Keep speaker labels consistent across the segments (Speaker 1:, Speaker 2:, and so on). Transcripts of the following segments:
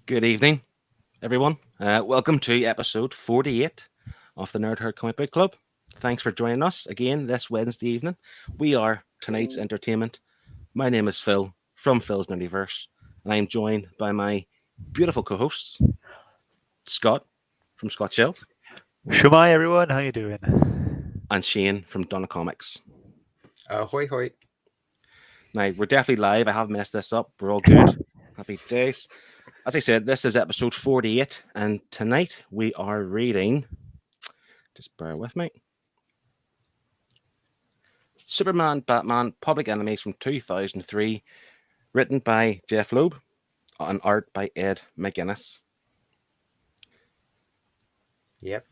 Speaker 1: Good evening, everyone. Welcome to episode 48 of the Nerd Herd Comic Book Club. Thanks for joining us again this Wednesday evening. We are tonight's entertainment. My name is Phil from Phil's Nerdyverse, and I am joined by my beautiful co-hosts, Scott from Scott Shelf
Speaker 2: Shumai, everyone. How you doing?
Speaker 1: and Shane from Donna Comics.
Speaker 3: Hoi hoi.
Speaker 1: Now, we're definitely live. I haven't messed this up. We're all good. Happy days. As I said, this is episode 48, and tonight we are reading, just bear with me, Superman, Batman, Public Enemies from 2003, written by Jeph LOEB and art by Ed McGuinness.
Speaker 3: Yep.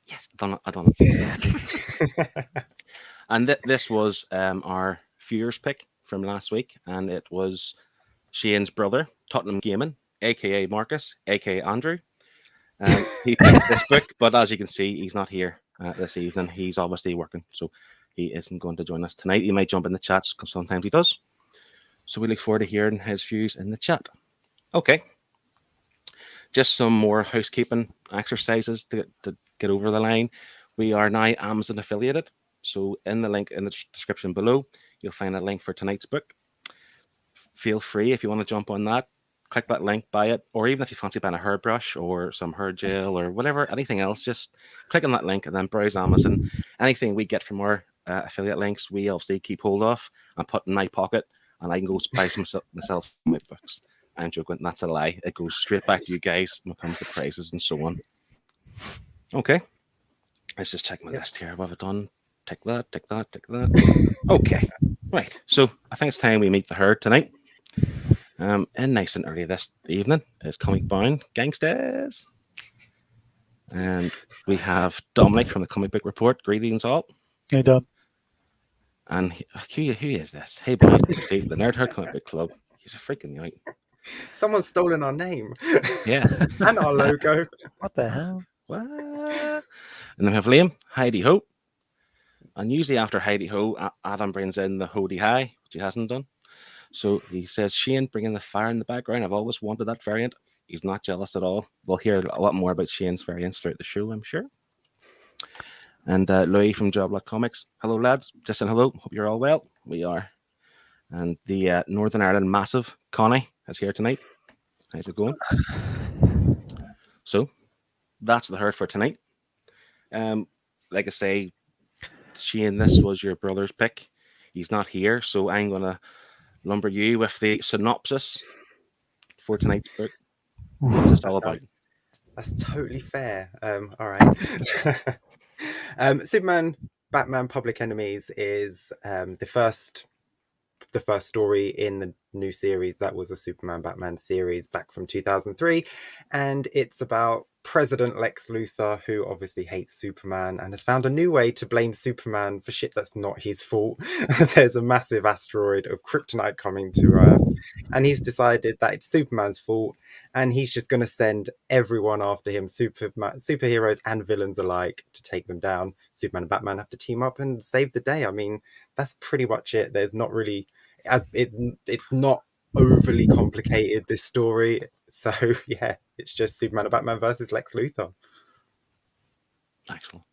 Speaker 1: Yes, I done it. And this was our viewers pick from last week, and it was Shane's brother, Tottenham Gaming, aka Marcus, aka Andrew. He picked this book, but as you can see, he's not here this evening. He's obviously working, so he isn't going to join us tonight. He might jump in the chats because sometimes he does. So we look forward to hearing his views in the chat. Okay. Just some more housekeeping exercises to get over the line. We are now Amazon affiliated. So in the link in the description below, you'll find a link for tonight's book. Feel free if you want to jump on that. Click that link, buy it, or even if you fancy buying a hairbrush or some hair gel or whatever, anything else, just click on that link and then browse Amazon. Anything we get from our affiliate links, we obviously keep hold of and put in my pocket, and I can go buy some myself my books. I'm joking, that's a lie. It goes straight back to you guys when it comes to prices and so on. Okay, let's just check my list here. What have I done? Tick that, tick that, tick that. Okay, right. So I think it's time we meet the herd tonight. And nice and early this evening is Comic Bound Gangsters. And we have Dominic from the Comic Book Report. Greetings all.
Speaker 2: Hey, Dom.
Speaker 1: And who is this? Hey, boys, see the Nerd Herd Comic Book Club. He's a freaking out.
Speaker 3: Someone's stolen our name.
Speaker 1: Yeah.
Speaker 3: And our logo.
Speaker 2: What the hell?
Speaker 1: What? And then we have Liam, Heidi Ho. And usually after Heidi Ho, Adam brings in the Hody High, which he hasn't done. So he says, Shane, bringing the fire in the background. I've always wanted that variant. He's not jealous at all. We'll hear a lot more about Shane's variants throughout the show, I'm sure. And Louis from Joblot Comics. Hello, lads. Just saying hello. Hope you're all well. We are. And the Northern Ireland Massive, Connie, is here tonight. How's it going? So that's the herd for tonight. Like I say, Shane, this was your brother's pick. He's not here, so I'm going to lumber you with the synopsis for tonight's book. What's this all about?
Speaker 3: That's totally fair. All right. Superman, Batman, Public Enemies is the first story in the new series that was a Superman Batman series back from 2003, and it's about President Lex Luthor, who obviously hates Superman and has found a new way to blame Superman for shit that's not his fault. There's a massive asteroid of kryptonite coming to Earth, and he's decided that it's Superman's fault, and he's just going to send everyone after him, superheroes and villains alike, to take them down. Superman and Batman have to team up and save the day. I mean, that's pretty much it. There's not really... It's not overly complicated, this story. So yeah, it's just Superman and Batman versus Lex Luthor.
Speaker 1: Excellent.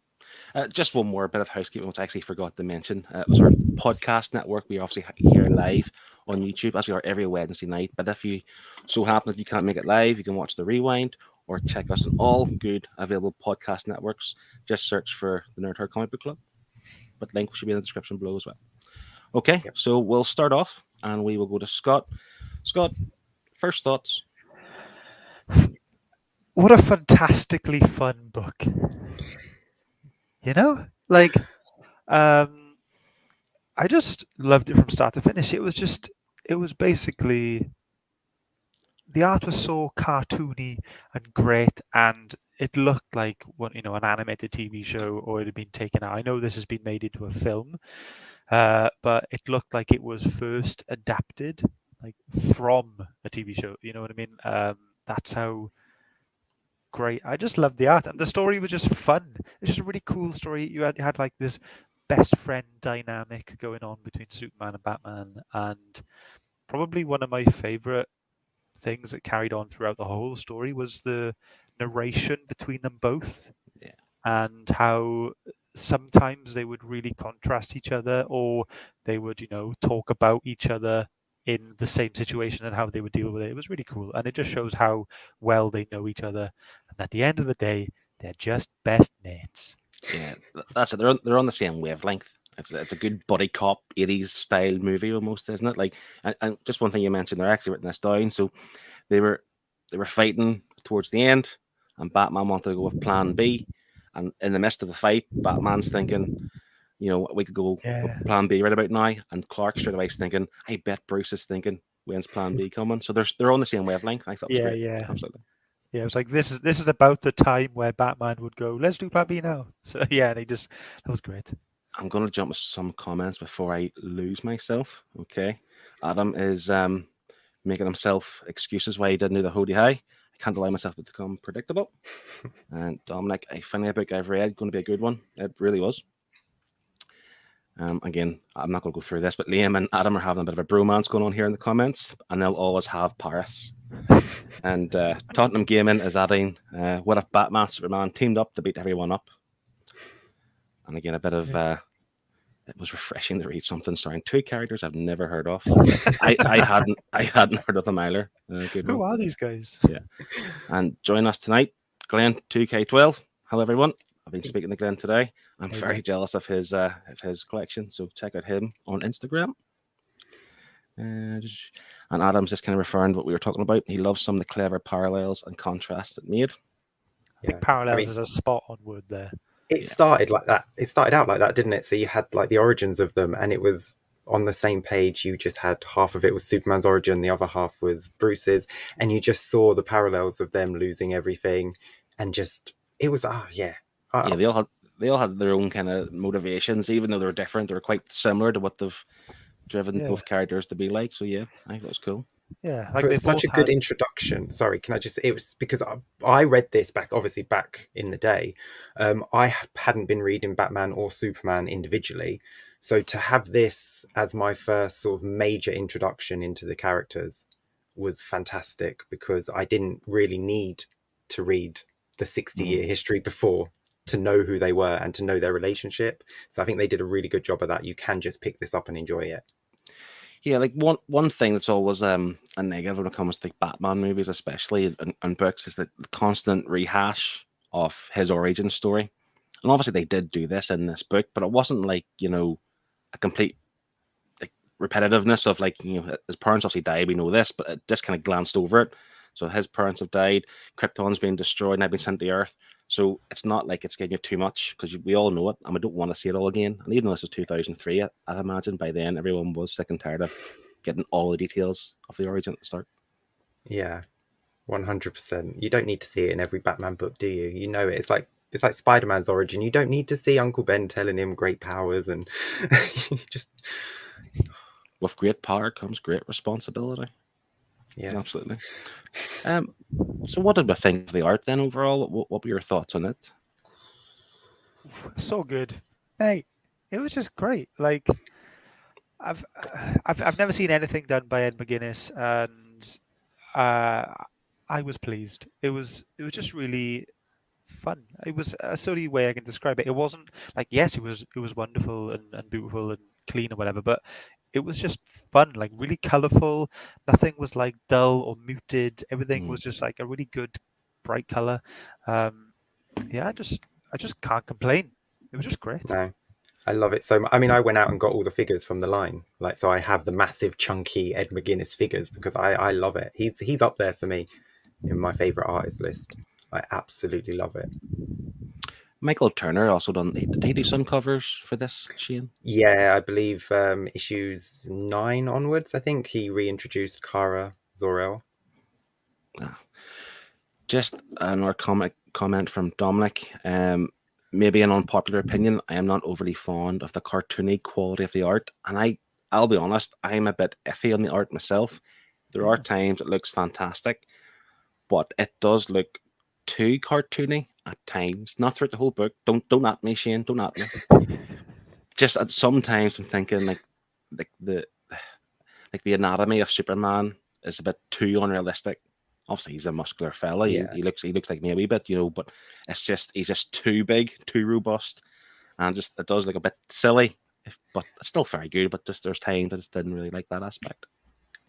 Speaker 1: Just one more bit of housekeeping, which I actually forgot to mention. It was our podcast network. We obviously here live on YouTube, as we are every Wednesday night. But if you so happen that you can't make it live, you can watch the rewind or check us on all good available podcast networks. Just search for the Nerd Herd Comic Book Club. But link should be in the description below as well. Okay, yep. So we'll start off and we will go to Scott. Scott, first thoughts.
Speaker 2: What a fantastically fun book. You know? Like, I just loved it from start to finish. It was basically, the art was so cartoony and great, and it looked like an animated TV show, or it had been taken out. I know this has been made into a film, but it looked like it was first adapted like from a TV show. You know what I mean? That's how great. I just loved the art, and the story was just fun. It's just a really cool story. You had like this best friend dynamic going on between Superman and Batman, and probably one of my favorite things that carried on throughout the whole story was the narration between them both.
Speaker 1: Yeah.
Speaker 2: And how sometimes they would really contrast each other, or they would, talk about each other in the same situation and how they would deal with it. It was really cool. And it just shows how well they know each other. And at the end of the day, they're just best mates.
Speaker 1: Yeah, that's it. They're on the same wavelength. It's a good buddy cop 80s style movie almost, isn't it? Like, and just one thing you mentioned, they're actually written this down. So they were fighting towards the end, and Batman wanted to go with Plan B, and in the midst of the fight, Batman's thinking, we could go with Plan B right about now, and Clark straight away is thinking, I bet Bruce is thinking, when's Plan B coming? So they're on the same wavelength. I thought it was great.
Speaker 2: Yeah,
Speaker 1: Absolutely.
Speaker 2: Yeah, it was like this is about the time where Batman would go, let's do Plan B now. So yeah, that was great.
Speaker 1: I'm going to jump with some comments before I lose myself. Okay. Adam is making himself excuses why he didn't do the hoodie high. I can't allow myself to become predictable. And Dominic, I finally a book I've read, going to be a good one. It really was. Again, I'm not going to go through this, but Liam and Adam are having a bit of a bromance going on here in the comments, and they'll always have Paris. And Tottenham Gaming is adding, what if Batman Superman teamed up to beat everyone up? And again, a bit of it was refreshing to read something starring two characters I've never heard of. I hadn't heard of them either.
Speaker 2: Who are these guys?
Speaker 1: Yeah. And join us tonight, Glenn 2K12. Hello everyone. I've been speaking to Glenn today. I'm very jealous of his collection, so check out him on Instagram. And Adam's just kind of referring to what we were talking about. He loves some of the clever parallels and contrasts it made.
Speaker 2: I think parallels is a spot on word there.
Speaker 3: It started like that. It started out like that, didn't it? So you had like the origins of them, and it was on the same page. You just had half of it was Superman's origin, the other half was Bruce's, and you just saw the parallels of them losing everything, and just it was
Speaker 1: they all had their own kind of motivations, even though they were different. They were quite similar to what they've driven both characters to be like. So yeah, I thought it was cool.
Speaker 2: Yeah,
Speaker 3: like it's such a good introduction. Sorry, can I just? It was because I read this back in the day. I hadn't been reading Batman or Superman individually, so to have this as my first sort of major introduction into the characters was fantastic, because I didn't really need to read the 60-year history before to know who they were and to know their relationship. So I think they did a really good job of that. You can just pick this up and enjoy it.
Speaker 1: Yeah, like one thing that's always a negative when it comes to Batman movies, especially and books, is the constant rehash of his origin story. And obviously they did do this in this book, but it wasn't like, a complete like repetitiveness of like, his parents obviously died, we know this, but it just kind of glanced over it. So his parents have died, Krypton's been destroyed, and I've been sent to Earth. So it's not like it's getting you too much, because we all know it, and we don't want to see it all again. And even though this is 2003, I'd imagine by then everyone was sick and tired of getting all the details of the origin at the start.
Speaker 3: Yeah, 100%. You don't need to see it in every Batman book, do you? You know it. It's like Spider-Man's origin. You don't need to see Uncle Ben telling him great powers, and just
Speaker 1: with great power comes great responsibility.
Speaker 3: Yes,
Speaker 1: absolutely. So what did we think of the art then overall? What were your thoughts on it?
Speaker 2: So good. Hey, it was just great. Like I've never seen anything done by Ed McGuinness, and I was pleased. It was just really fun. It was the only way I can describe it. It wasn't like, yes, it was wonderful and beautiful and clean or whatever, but it was just fun, like really colorful. Nothing was like dull or muted. Everything was just like a really good, bright color. I just can't complain. It was just great.
Speaker 3: No, I love it so much. I mean, I went out and got all the figures from the line, like, so I have the massive, chunky Ed McGuinness figures, because I love it. He's up there for me in my favorite artist list. I absolutely love it.
Speaker 1: Michael Turner also did he do some covers for this, Shane?
Speaker 3: Yeah, I believe issues 9 onwards, I think he reintroduced Kara Zor-El.
Speaker 1: Just another comment from Dominic. Maybe an unpopular opinion, I am not overly fond of the cartoony quality of the art, and I'll be honest, I'm a bit iffy on the art myself. There are times it looks fantastic, but it does look too cartoony at times. Not throughout the whole book. Don't at me, Shane. Don't at me. Just at sometimes I'm thinking like the anatomy of Superman is a bit too unrealistic. Obviously, he's a muscular fella.
Speaker 3: Yeah.
Speaker 1: He looks like me a wee bit, but it's just he's just too big, too robust, and just it does look a bit silly. But it's still very good. But just there's times I just didn't really like that aspect.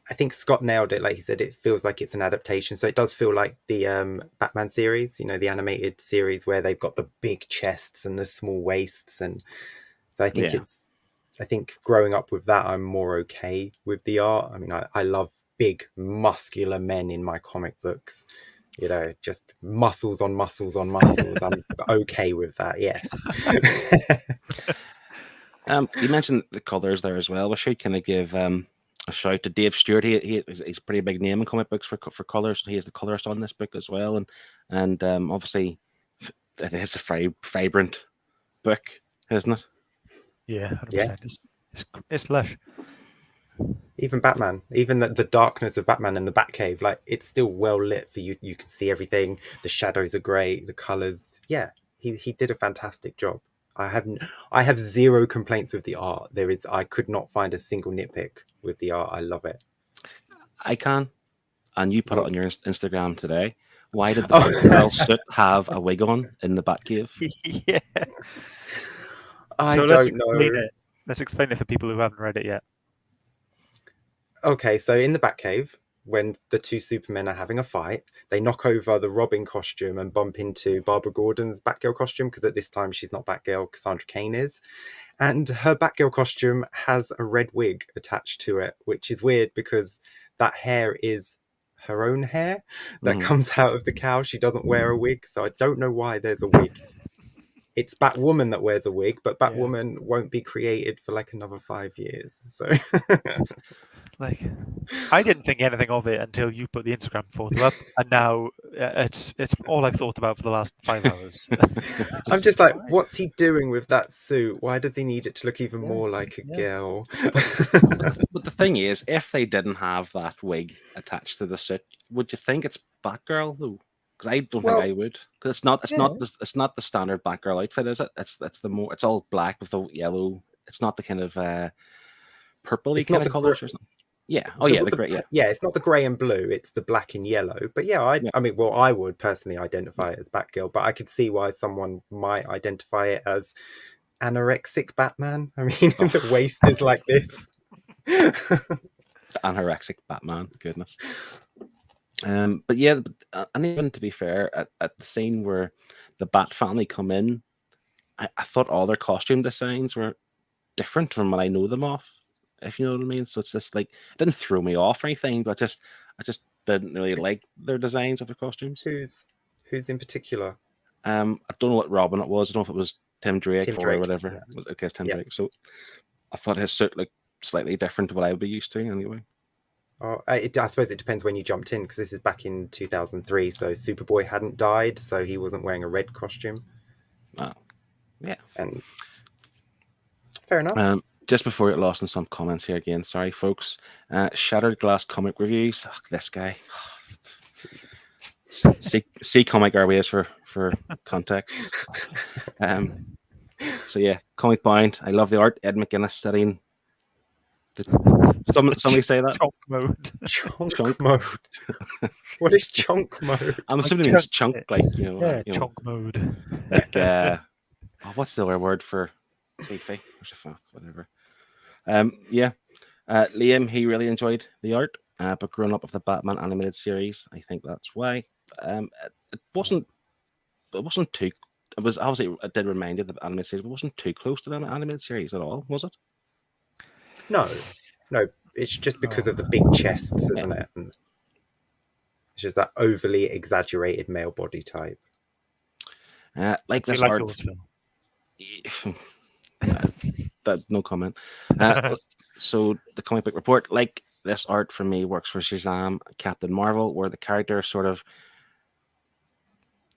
Speaker 3: I think Scott nailed it. Like he said, it feels like it's an adaptation. So it does feel like the Batman series, the animated series where they've got the big chests and the small waists. And so I think I think growing up with that, I'm more okay with the art. I mean, I love big muscular men in my comic books, just muscles on muscles on muscles. I'm okay with that. Yes.
Speaker 1: You mentioned the colors there as well. We should kind of give a shout to Dave Stewart. He's a pretty big name in comic books for colors. He is the colorist on this book as well, and obviously it is a very vibrant book, isn't it?
Speaker 2: Yeah, 100%. It's lush.
Speaker 3: Even Batman, even the darkness of Batman and the Batcave, like it's still well lit for you. You can see everything. The shadows are great. The colors, yeah, he did a fantastic job. I have zero complaints with the art. I could not find a single nitpick with the art. I love it.
Speaker 1: I can, and you put it on your Instagram today. Why did the Batgirl suit have a wig on in the Batcave?
Speaker 2: Yeah.
Speaker 3: I
Speaker 2: So
Speaker 3: don't know.
Speaker 2: Let's explain it for people who haven't read it yet.
Speaker 3: Okay, so in the Batcave, when the two Supermen are having a fight, they knock over the Robin costume and bump into Barbara Gordon's Batgirl costume, because at this time she's not Batgirl, Cassandra Cain is. And her Batgirl costume has a red wig attached to it, which is weird because that hair is her own hair that comes out of the cow. She doesn't wear a wig, so I don't know why there's a wig. It's Batwoman that wears a wig, but Batwoman won't be created for like another 5 years. So,
Speaker 2: like, I didn't think anything of it until you put the Instagram photo up, and now it's all I've thought about for the last 5 hours.
Speaker 3: I'm just like, what's he doing with that suit? Why does he need it to look even more like a girl?
Speaker 1: But the thing is, if they didn't have that wig attached to the suit, would you think it's Batgirl though? Because I don't think I would. Because it's not the standard Batgirl outfit, is it? It's all black with the yellow. It's not the kind of purpley kind of colors or something. Yeah. Oh yeah, the gray. Yeah.
Speaker 3: Yeah, it's not the grey and blue. It's the black and yellow. But I mean, well, I would personally identify it as Batgirl, but I could see why someone might identify it as anorexic Batman. I mean, the waist is like this.
Speaker 1: Anorexic Batman, goodness. But yeah, and even to be fair, at the scene where the Bat family come in, I thought all their costume designs were different from what I know them off, if you know what I mean. So it's just like it didn't throw me off or anything, but I just didn't really like their designs of their costumes.
Speaker 3: Who's in particular?
Speaker 1: I don't know what Robin it was. I don't know if it was Tim Drake or whatever.
Speaker 3: Yeah.
Speaker 1: It was okay, Tim Drake. So I thought his suit looked slightly different to what I would be used to anyway.
Speaker 3: I suppose it depends when you jumped in, because this is back in 2003, so Superboy hadn't died, so he wasn't wearing a red costume.
Speaker 1: Oh, yeah.
Speaker 3: And fair enough.
Speaker 1: Just before it lost in some comments here again, sorry folks. Shattered Glass Comic Reviews. Oh, this guy. See Comic Airways for context. So yeah, Comic Bound. I love the art. Ed McGuinness studying. Somebody say that?
Speaker 2: Chunk mode.
Speaker 3: Chunk mode. What is chunk mode?
Speaker 1: I'm assuming it means chunk, like,
Speaker 2: chunk mode.
Speaker 1: Like, what's the other word for beefy? Whatever. Liam, he really enjoyed the art, but growing up with the Batman animated series, I think that's why. It wasn't too. It was obviously, it did remind you of the animated series, but it wasn't too close to the animated series at all, was it?
Speaker 3: No, it's just because of the big chests, isn't it? And it's just that overly exaggerated male body type.
Speaker 1: Like this art. That no comment. So the comic book report, like this art for me, works for Shazam, Captain Marvel, where the character sort of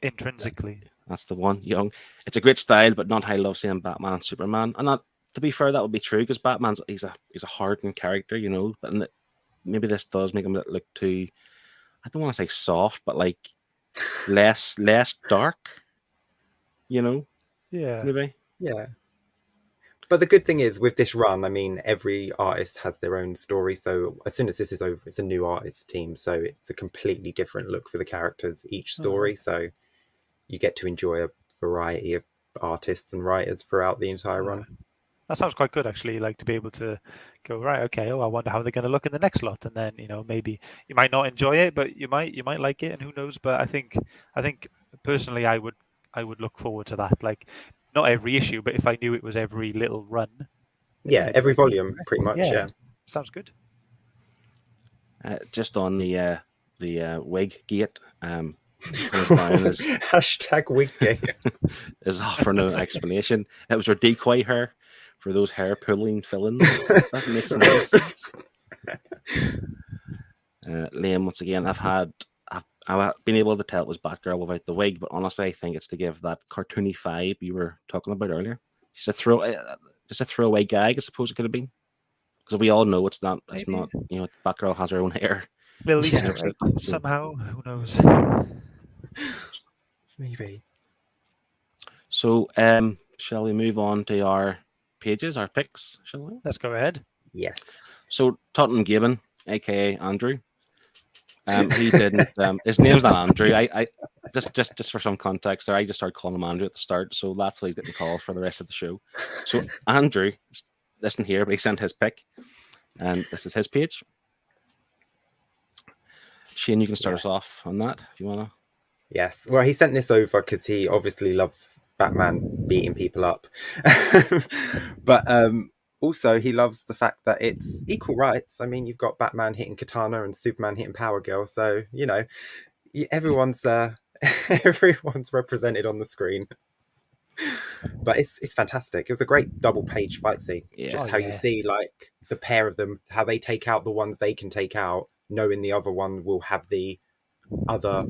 Speaker 2: intrinsically.
Speaker 1: That's the one. Young. It's a great style, but not how I love seeing Batman and Superman. And that, to be fair, that would be true, because Batman's he's a hardened character, But maybe this does make him look too. I don't want to say soft, but like less dark.
Speaker 2: Yeah.
Speaker 1: Maybe.
Speaker 3: Yeah. But the good thing is with this run, I mean, every artist has their own story. So as soon as this is over, it's a new artist team. So it's a completely different look for the characters, each story. So you get to enjoy a variety of artists and writers throughout the entire run.
Speaker 2: That sounds quite good, actually. Like to be able to go right. Okay. Oh, I wonder how they're going to look in the next lot, and then maybe you might not enjoy it, but you might like it, and who knows? But I think personally, I would look forward to that. Like not every issue, but if I knew it was every little run.
Speaker 3: Yeah, every volume, pretty much. Yeah.
Speaker 2: Sounds good.
Speaker 1: Just on the wig gate,
Speaker 3: Hashtag Wiggate
Speaker 1: is offering an explanation. It was her decoy hair for those hair pulling fill-ins. That makes no sense. Liam, once again, I've been able to tell it was Batgirl without the wig, but honestly, I think it's to give that cartoony vibe you were talking about earlier. Just a throwaway gag, I suppose it could have been, because we all know it's not. It's not. Batgirl has her own hair.
Speaker 2: Little Easter egg somehow. Who knows?
Speaker 3: Maybe.
Speaker 1: So, shall we move on to our pages, our picks? Shall we?
Speaker 2: Let's go ahead.
Speaker 3: Yes.
Speaker 1: So, Tottenham Gibbon, aka Andrew. He didn't. His name's not Andrew. I just for some context there, I just started calling him Andrew at the start, so that's what he's getting called for the rest of the show. So Andrew, listen here, but he sent his pick, and this is his page. Shane, you can start us off on that if you wanna.
Speaker 3: Yes. Well, he sent this over because he obviously loves Batman beating people up, but also he loves the fact that it's equal rights. I mean, you've got Batman hitting Katana and Superman hitting Power Girl, so everyone's everyone's represented on the screen. But it's fantastic. It was a great double-page fight scene.
Speaker 1: Yeah.
Speaker 3: Just how you see like the pair of them, how they take out the ones they can take out, knowing the other one will have the other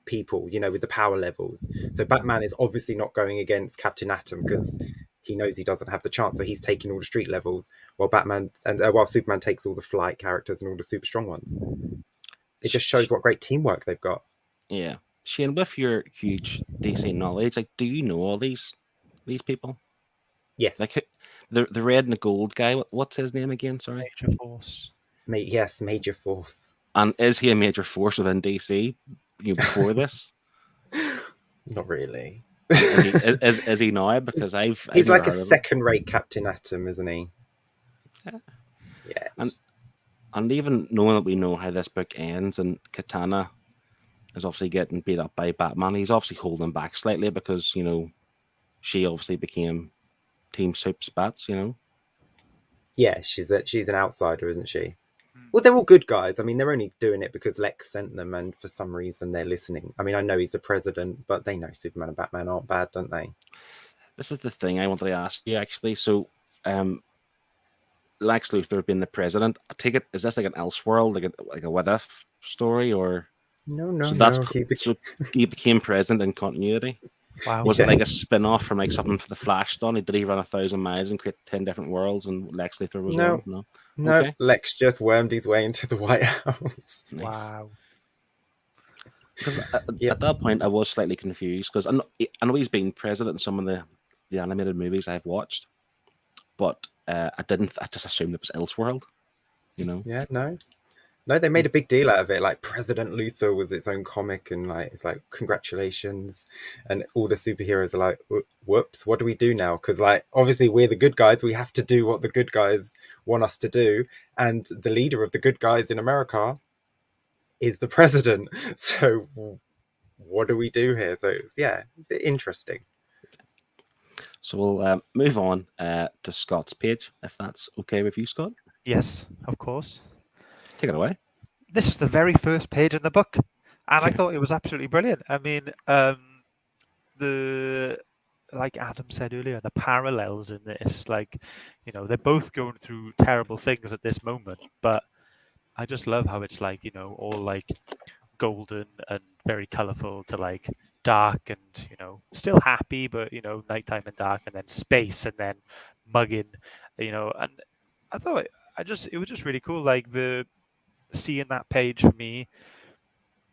Speaker 3: people, with the power levels. So Batman is obviously not going against Captain Atom because he knows he doesn't have the chance, so he's taking all the street levels, while Superman takes all the flight characters and all the super strong ones. It just shows what great teamwork they've got.
Speaker 1: Yeah. Shane, with your huge DC knowledge, like, do you know all these people?
Speaker 3: Yes.
Speaker 1: Like the red and the gold guy, what's his name again? Sorry.
Speaker 2: Major Force.
Speaker 3: Yes, Major Force.
Speaker 1: And is he a major force within DC before this?
Speaker 3: Not really.
Speaker 1: Is he now? Because
Speaker 3: he's like a second-rate Captain Atom, isn't he? Yeah.
Speaker 1: And even knowing that we know how this book ends, and Katana is obviously getting beat up by Batman, he's obviously holding back slightly because she obviously became Team Soup's Bats.
Speaker 3: Yeah, she's an outsider, isn't she? Well, they're all good guys. I mean, they're only doing it because Lex sent them, and for some reason they're listening. I mean, I know he's the president, but they know Superman and Batman aren't bad, don't they?
Speaker 1: This is the thing I wanted to ask you, actually. So, Lex Luthor being the president, I take it, is this like an Elseworld, like a what if story, or
Speaker 3: no?
Speaker 1: So he became president in continuity.
Speaker 2: Wow.
Speaker 1: Was it like a spin-off from like something for the Flash done? Did he run 1,000 miles and create 10 different worlds, and Lex Luthor was one?
Speaker 3: No, okay. Lex just wormed his way into the White House.
Speaker 1: Nice.
Speaker 2: Wow.
Speaker 1: Because at that point, I was slightly confused because I know he's been president in some of the animated movies I've watched, but I just assumed it was Elseworld.
Speaker 3: Yeah, no, they made a big deal out of it. Like President Luthor was its own comic, and like it's like congratulations, and all the superheroes are like, whoops, what do we do now? Because like obviously we're the good guys, we have to do what the good guys want us to do, and the leader of the good guys in America is the president. So what do we do here? So it's interesting.
Speaker 1: So we'll move on to Scott's page, if that's okay with you, Scott.
Speaker 2: Yes, of course.
Speaker 1: Take it away.
Speaker 2: This is the very first page in the book, and I thought it was absolutely brilliant. I mean, like Adam said earlier, the parallels in this, like, they're both going through terrible things at this moment, but I just love how it's like, all like golden and very colorful to like dark and, still happy, but, nighttime and dark, and then space, and then mugging, and I thought it was just really cool. Like seeing that page for me,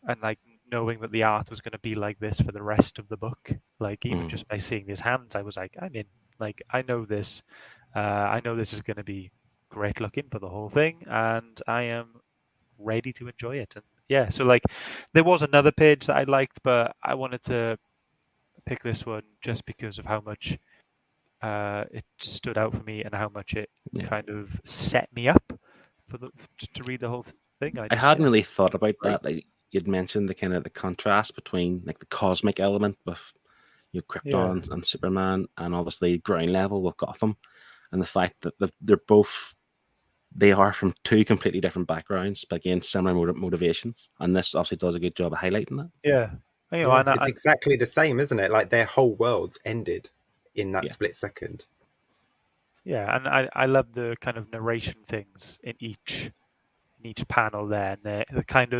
Speaker 2: and like knowing that the art was going to be like this for the rest of the book, like even just by seeing his hands, I was like, I'm in. Like, I know this. I know this is going to be great looking for the whole thing, and I am ready to enjoy it. And yeah, so like, there was another page that I liked, but I wanted to pick this one just because of how much it stood out for me and how much it kind of set me up for to read the whole thing.
Speaker 1: I hadn't really thought about
Speaker 3: great.
Speaker 1: that. Like you'd mentioned the kind of the contrast between like the cosmic element with Krypton and Superman, and obviously ground level with Gotham, and the fact that they are from two completely different backgrounds, but again similar motivations. And this obviously does a good job of highlighting that.
Speaker 2: Yeah. You know,
Speaker 3: it's exactly the same, isn't it? Like their whole worlds ended in that split second.
Speaker 2: Yeah, and I love the kind of narration things in each panel there, and they kind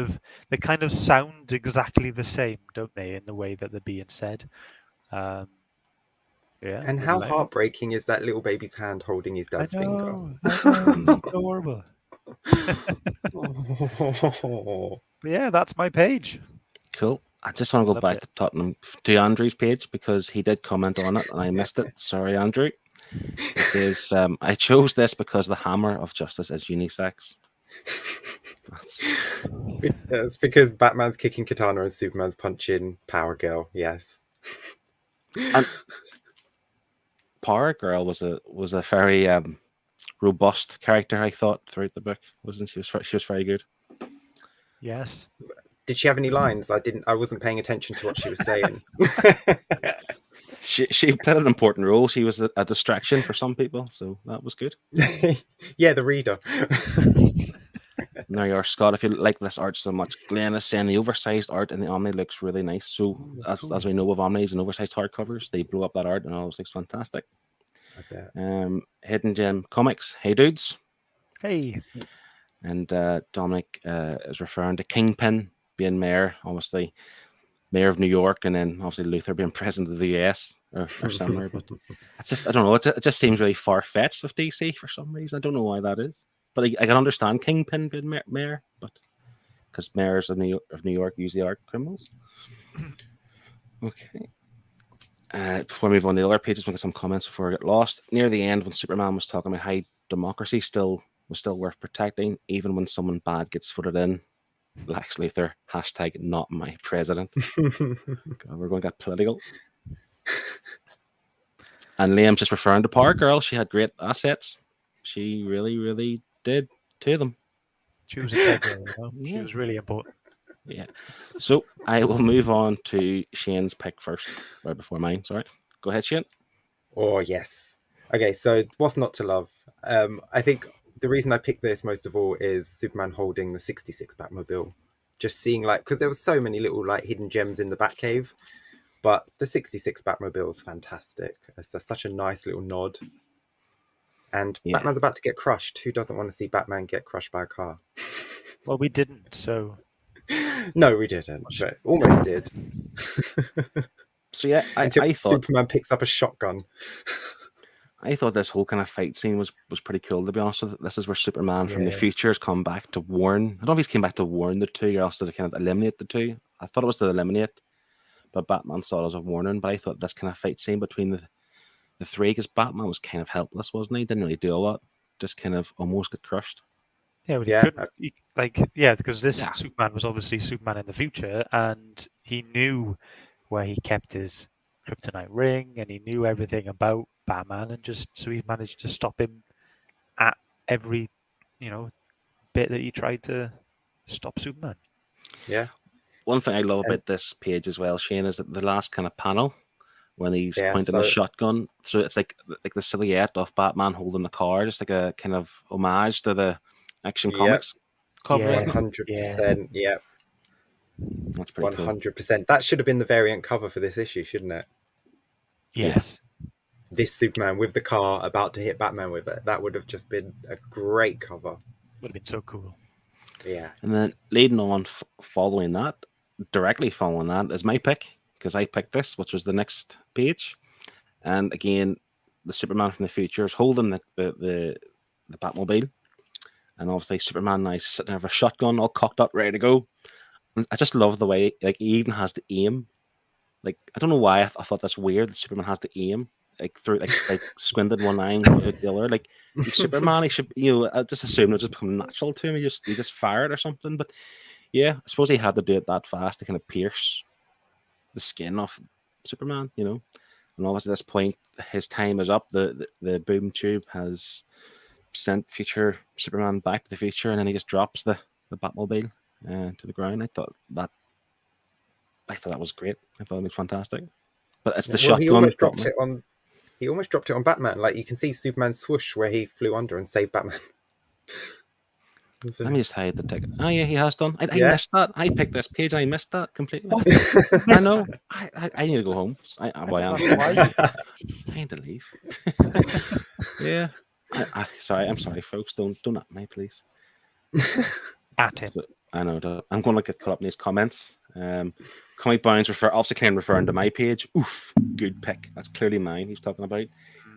Speaker 2: of sound exactly the same, don't they, in the way that they're being said. Yeah.
Speaker 3: And how heartbreaking is that little baby's hand holding his dad's finger?
Speaker 2: I know, it's adorable. But yeah, that's my page.
Speaker 1: Cool. I just want to go back to Andrew's page because he did comment on it and I missed it. Sorry, Andrew. Because I chose this because the hammer of justice is unisex.
Speaker 3: It's because Batman's kicking Katana and Superman's punching Power Girl. Yes.
Speaker 1: And Power Girl was a very robust character, I thought, throughout the book, wasn't she? She was very good.
Speaker 2: Yes.
Speaker 3: Did she have any lines? I wasn't paying attention to what she was saying.
Speaker 1: She played an important role. She was a distraction for some people, so that was good.
Speaker 3: Yeah, the reader.
Speaker 1: There you are, Scott. If you like this art so much, Glenn is saying the oversized art in the Omni looks really nice. So as we know with Omnis and oversized hardcovers, they blow up that art and it always looks fantastic.
Speaker 3: I bet.
Speaker 1: Hidden Gem Comics. Hey dudes.
Speaker 2: Hey.
Speaker 1: And Dominic is referring to Kingpin being mayor, obviously mayor of New York, and then obviously Luthor being president of the US or similar. But it's just, I don't know, it just seems really far-fetched with DC for some reason. I don't know why that is. But I can understand Kingpin being mayor, but because mayors of New York usually are criminals. Okay. Before we move on to the other pages, we'll get some comments before I get lost. Near the end, when Superman was talking about how democracy was still worth protecting, even when someone bad gets footed in. Lex Luthor, hashtag not my president. God, we're going to get political. And Liam's just referring to Power Girl. She had great assets. She really, really did to them.
Speaker 2: She was integral, you know? She was really important.
Speaker 1: Yeah. So I will move on to Shane's pick first, right before mine. Sorry. Go ahead, Shane.
Speaker 3: Oh, yes. Okay, so what's not to love? I think the reason I picked this most of all is Superman holding the 66 Batmobile. Just seeing, like, because there were so many little, like, hidden gems in the Batcave, but the 66 Batmobile is fantastic. It's such a nice little nod. And Batman's about to get crushed. Who doesn't want to see Batman get crushed by a car?
Speaker 2: Well, we didn't, so...
Speaker 3: No, we didn't, but almost did.
Speaker 1: So yeah, I thought
Speaker 3: Superman picks up a shotgun.
Speaker 1: I thought this whole kind of fight scene was pretty cool, to be honest with you. This is where Superman from the future has come back to warn. I don't know if he's came back to warn the two or else to kind of eliminate the two. I thought it was to eliminate, but Batman saw it as a warning. But I thought this kind of fight scene between the three, because Batman was kind of helpless, wasn't he? Didn't really do a lot. Just kind of almost get crushed.
Speaker 2: Yeah, but he couldn't, because this Superman was obviously Superman in the future, and he knew where he kept his kryptonite ring, and he knew everything about Batman, and so he managed to stop him at every, bit that he tried to stop Superman.
Speaker 3: Yeah.
Speaker 1: One thing I love about this page as well, Shane, is that the last kind of panel when he's pointing the shotgun. So it's like the silhouette of Batman holding the car, just like a kind of homage to the Action Comics cover.
Speaker 3: 100%. Yeah.
Speaker 1: That's pretty
Speaker 3: 100%. Cool. That should have been the variant cover for this issue, shouldn't it?
Speaker 2: Yes.
Speaker 3: This Superman with the car about to hit Batman with it. That would have just been a great cover.
Speaker 2: Would have been so cool.
Speaker 3: Yeah.
Speaker 1: And then leading on, directly following that is my pick, because I picked this, which was the next page. And again, the Superman from the future is holding the Batmobile. And obviously Superman now is sitting there with a shotgun all cocked up, ready to go. And I just love the way, like, he even has to aim. Like, I don't know why I thought that's weird that Superman has to aim. like through like squinted one eye and put out the other. Like he's Superman. He should, I just assume it'll just become natural to him. He just fired or something. But yeah, I suppose he had to do it that fast to kind of pierce the skin off Superman. And obviously at this point his time is up. The boom tube has sent future Superman back to the future, and then he just drops the Batmobile to the ground. I thought that was great. I thought it was fantastic. But it's the shotgun.
Speaker 3: He almost dropped it on. He almost dropped it on Batman. Like you can see Superman's swoosh where he flew under and saved Batman.
Speaker 1: Let me just hide the ticket. Oh yeah, he has done. I missed that. I picked this page. I missed that completely.
Speaker 2: What?
Speaker 1: I know. I need to go home. I need to leave. Yeah. I'm sorry, folks. Don't at me, please.
Speaker 2: At him.
Speaker 1: I know. I'm going to get caught up in these comments. Comic Bounds referring to my page. Oof, good pick. That's clearly mine. He's talking about.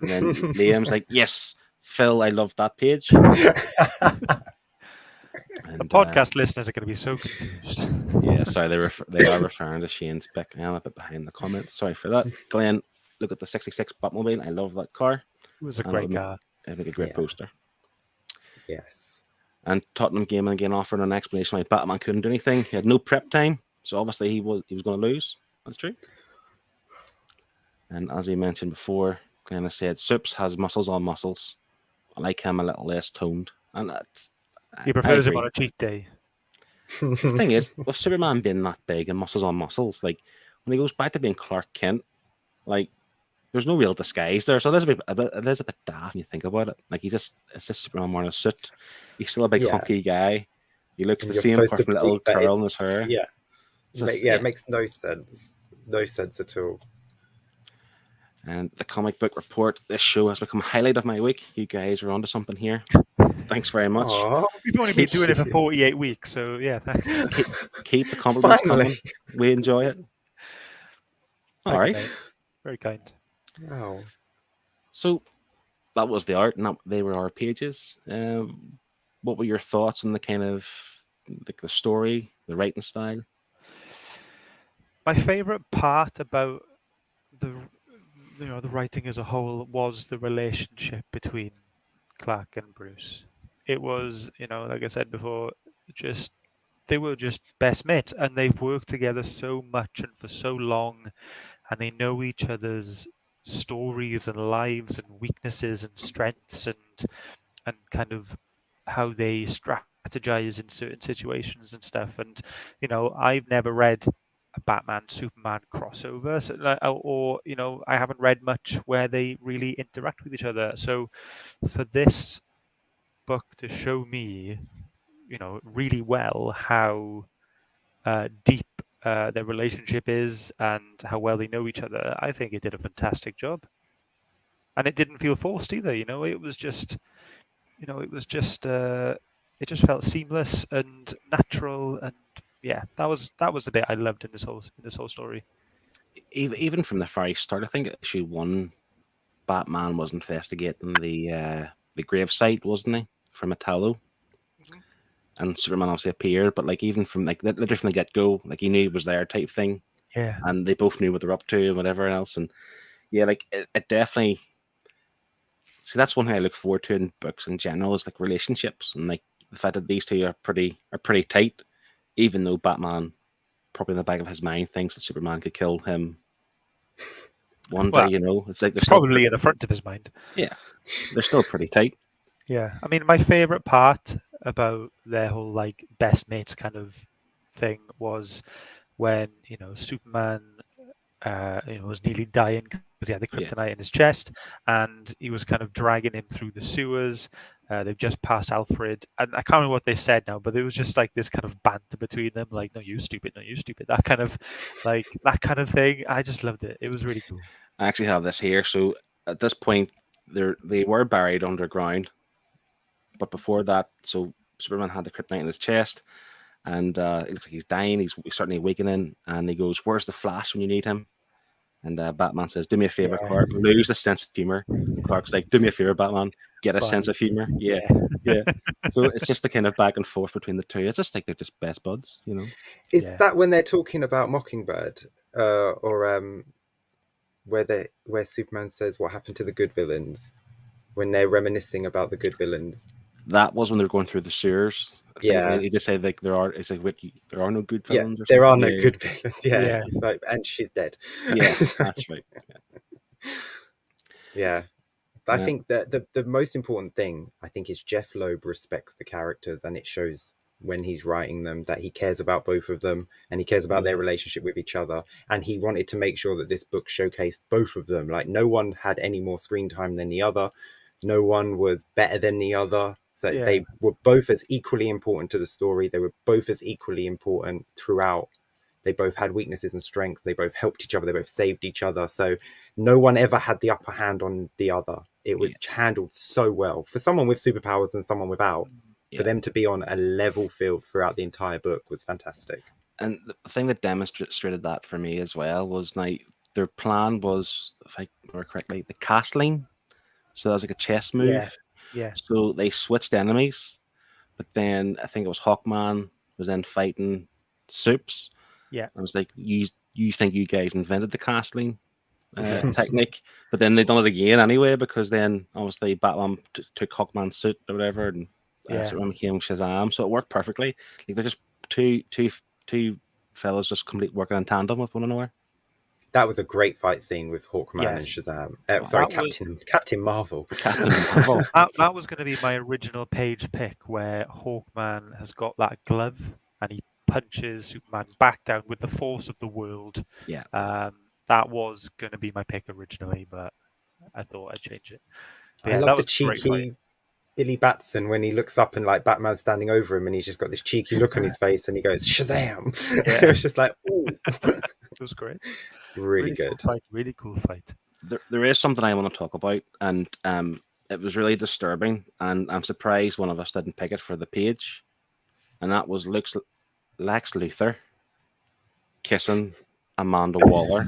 Speaker 1: And then Liam's like, yes, Phil, I love that page.
Speaker 2: And, the podcast listeners are going to be so confused.
Speaker 1: Yeah, sorry, they are referring to Shane's pick. I'm a bit behind the comments. Sorry for that. Glenn, look at the 66 Batmobile. I love that car.
Speaker 2: It was a great car.
Speaker 1: I think a great poster.
Speaker 3: Yes.
Speaker 1: And Tottenham Gaming again offered an explanation why Batman couldn't do anything. He had no prep time, so obviously he was going to lose. That's true. And as we mentioned before, Glenn has said Supes has muscles on muscles. I like him a little less toned, and that's.
Speaker 2: He prefers him on a cheat day.
Speaker 1: The thing is, with Superman being that big and muscles on muscles, like when he goes back to being Clark Kent, like there's no real disguise there. So it is a bit daft when you think about it. Like it's just Superman wearing a suit. He's still a big hunky guy. He looks the same apart from a little curl in his hair.
Speaker 3: Yeah. It makes no sense. No sense at all.
Speaker 1: And the comic book report, this show has become a highlight of my week. You guys are onto something here. Thanks very much.
Speaker 3: Aww.
Speaker 2: We've only been doing it for 48 weeks, so yeah, thanks.
Speaker 1: Keep the compliments coming. We enjoy it. All right.
Speaker 2: Very kind.
Speaker 3: Oh.
Speaker 1: So that was the art, and they were our pages. What were your thoughts on the kind of the story, the writing style?
Speaker 2: My favorite part about the writing as a whole was the relationship between Clark and Bruce. It was, like I said before, they were just best mates, and they've worked together so much and for so long, and they know each other's stories and lives and weaknesses and strengths and kind of how they strategize in certain situations and stuff. And I've never read a Batman Superman crossover, or I haven't read much where they really interact with each other. So for this book to show me really well how deep their relationship is and how well they know each other, I think it did a fantastic job. And it didn't feel forced either. It was just it just felt seamless and natural. And yeah, that was the bit I loved in this whole story.
Speaker 1: Even from the very start, I think issue 1, Batman was investigating the gravesite, wasn't he, from Metallo? Mm-hmm. And Superman obviously appeared, but like even from literally from the get go, like he knew he was there type thing.
Speaker 2: Yeah.
Speaker 1: And they both knew what they're up to and whatever else. And yeah, like it definitely. See, that's one thing I look forward to in books in general is like relationships, and like the fact that these two are pretty tight, even though Batman, probably in the back of his mind, thinks that Superman could kill him one day. It's like
Speaker 2: it's probably in the front of his mind.
Speaker 1: Yeah, they're still pretty tight.
Speaker 2: Yeah, I mean, my favorite part about their whole like best mates kind of thing was when Superman was nearly dying because he had the kryptonite in his chest, and he was kind of dragging him through the sewers. They've just passed Alfred, and I can't remember what they said now, but it was just like this kind of banter between them, like "No, you stupid! No, you stupid!" That kind of thing. I just loved it. It was really cool.
Speaker 1: I actually have this here. So at this point, they were buried underground, but before that, so Superman had the kryptonite in his chest, and it looks like he's dying. He's starting to awakening, and he goes, "Where's the Flash when you need him?" And Batman says, "Do me a favor, Clark. Lose the sense of humor." And Clark's like, "Do me a favor, Batman. Get a sense of humor." Yeah. So it's just the kind of back and forth between the two. It's just like they're just best buds,
Speaker 3: Is that when they're talking about Mockingbird, or where Superman says, "What happened to the good villains?" when they're reminiscing about the good villains.
Speaker 1: That was when they were going through the sewers. I think
Speaker 3: Yeah.
Speaker 1: he just said like there are. It's like there are no good
Speaker 3: Yeah,
Speaker 1: villains or
Speaker 3: there
Speaker 1: something.
Speaker 3: are no
Speaker 1: Yeah,
Speaker 3: good villains. Yeah,
Speaker 2: Yeah.
Speaker 3: it's like, and she's dead.
Speaker 1: yeah,
Speaker 3: So,
Speaker 1: that's right.
Speaker 3: yeah. I
Speaker 1: Yeah.
Speaker 3: think that the most important thing, I think, is Jeph Loeb respects the characters, and it shows when he's writing them that he cares about both of them and he cares about their relationship with each other. And he wanted to make sure that this book showcased both of them. Like, no one had any more screen time than the other. No one was better than the other. So
Speaker 2: Yeah.
Speaker 3: they were both as equally important to the story. They were both as equally important throughout. They both had weaknesses and strengths. They both helped each other. They both saved each other. So no one ever had the upper hand on the other. It was handled so well for someone with superpowers and someone without. For them to be on a level field throughout the entire book was fantastic.
Speaker 1: And the thing that demonstrated that for me as well was their plan was, if I remember correctly, the castling. So that was like a chess move.
Speaker 2: Yeah.
Speaker 1: So they switched enemies, but then I think it was Hawkman was then fighting Soups.
Speaker 2: Yeah.
Speaker 1: I was like, you think you guys invented the castling technique, but then they done it again anyway, because then obviously Batman took Hawkman's suit or whatever, and Superman became Shazam, so it worked perfectly. Like they're just two fellas just completely working in tandem with one another.
Speaker 3: That was a great fight scene with Hawkman and Shazam. Sorry, Captain Marvel.
Speaker 1: Captain Marvel.
Speaker 2: That was going to be my original page pick, where Hawkman has got that glove and he punches Superman back down with the force of the world.
Speaker 1: Yeah.
Speaker 2: That was going to be my pick originally, but I thought I'd change it. But
Speaker 3: I love the cheeky Billy Batson when he looks up and like Batman's standing over him and he's just got this cheeky look on his face and he goes Shazam. It was just like, ooh.
Speaker 2: It was great.
Speaker 3: Really good.
Speaker 2: Cool fight. Really cool fight.
Speaker 1: There is something I want to talk about, and it was really disturbing, and I'm surprised one of us didn't pick it for the page, and that was Lex Luthor kissing Amanda Waller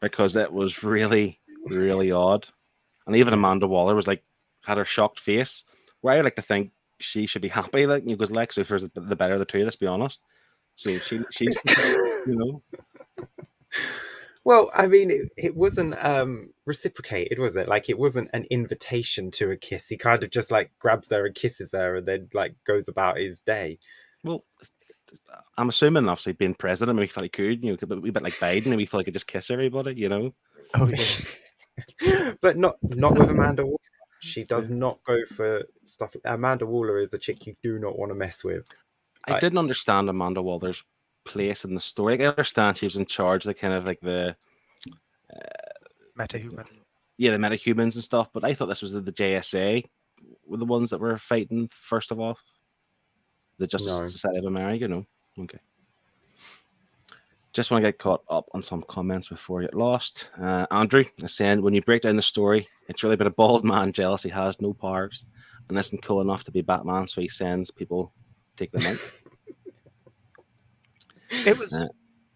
Speaker 1: because it was really, really odd. And even Amanda Waller was like, had her shocked face, where I like to think she should be happy, like, because Lex Luthor's the better of the two, let's be honest. So she's
Speaker 3: Well, I mean, it wasn't reciprocated, was it? Like, it wasn't an invitation to a kiss. He kind of just like grabs her and kisses her and then like goes about his day.
Speaker 1: Well, I'm assuming obviously being president, maybe he thought he could, a bit like Biden, maybe he thought he could just kiss everybody,
Speaker 2: Oh yeah.
Speaker 3: But not with Amanda Waller. She does not go for stuff. Amanda Waller is a chick you do not want to mess with.
Speaker 1: I didn't understand Amanda Waller's place in the story. Like, I understand she was in charge of the kind of like the
Speaker 2: metahuman.
Speaker 1: Yeah, the metahumans and stuff. But I thought this was the JSA were the ones that were fighting first of all. The Justice Society of America, Okay. Just want to get caught up on some comments before you get lost. Andrew is saying, when you break down the story, it's really about a bald man jealous he has no powers and isn't cool enough to be Batman, so he sends people to take them out.
Speaker 2: It was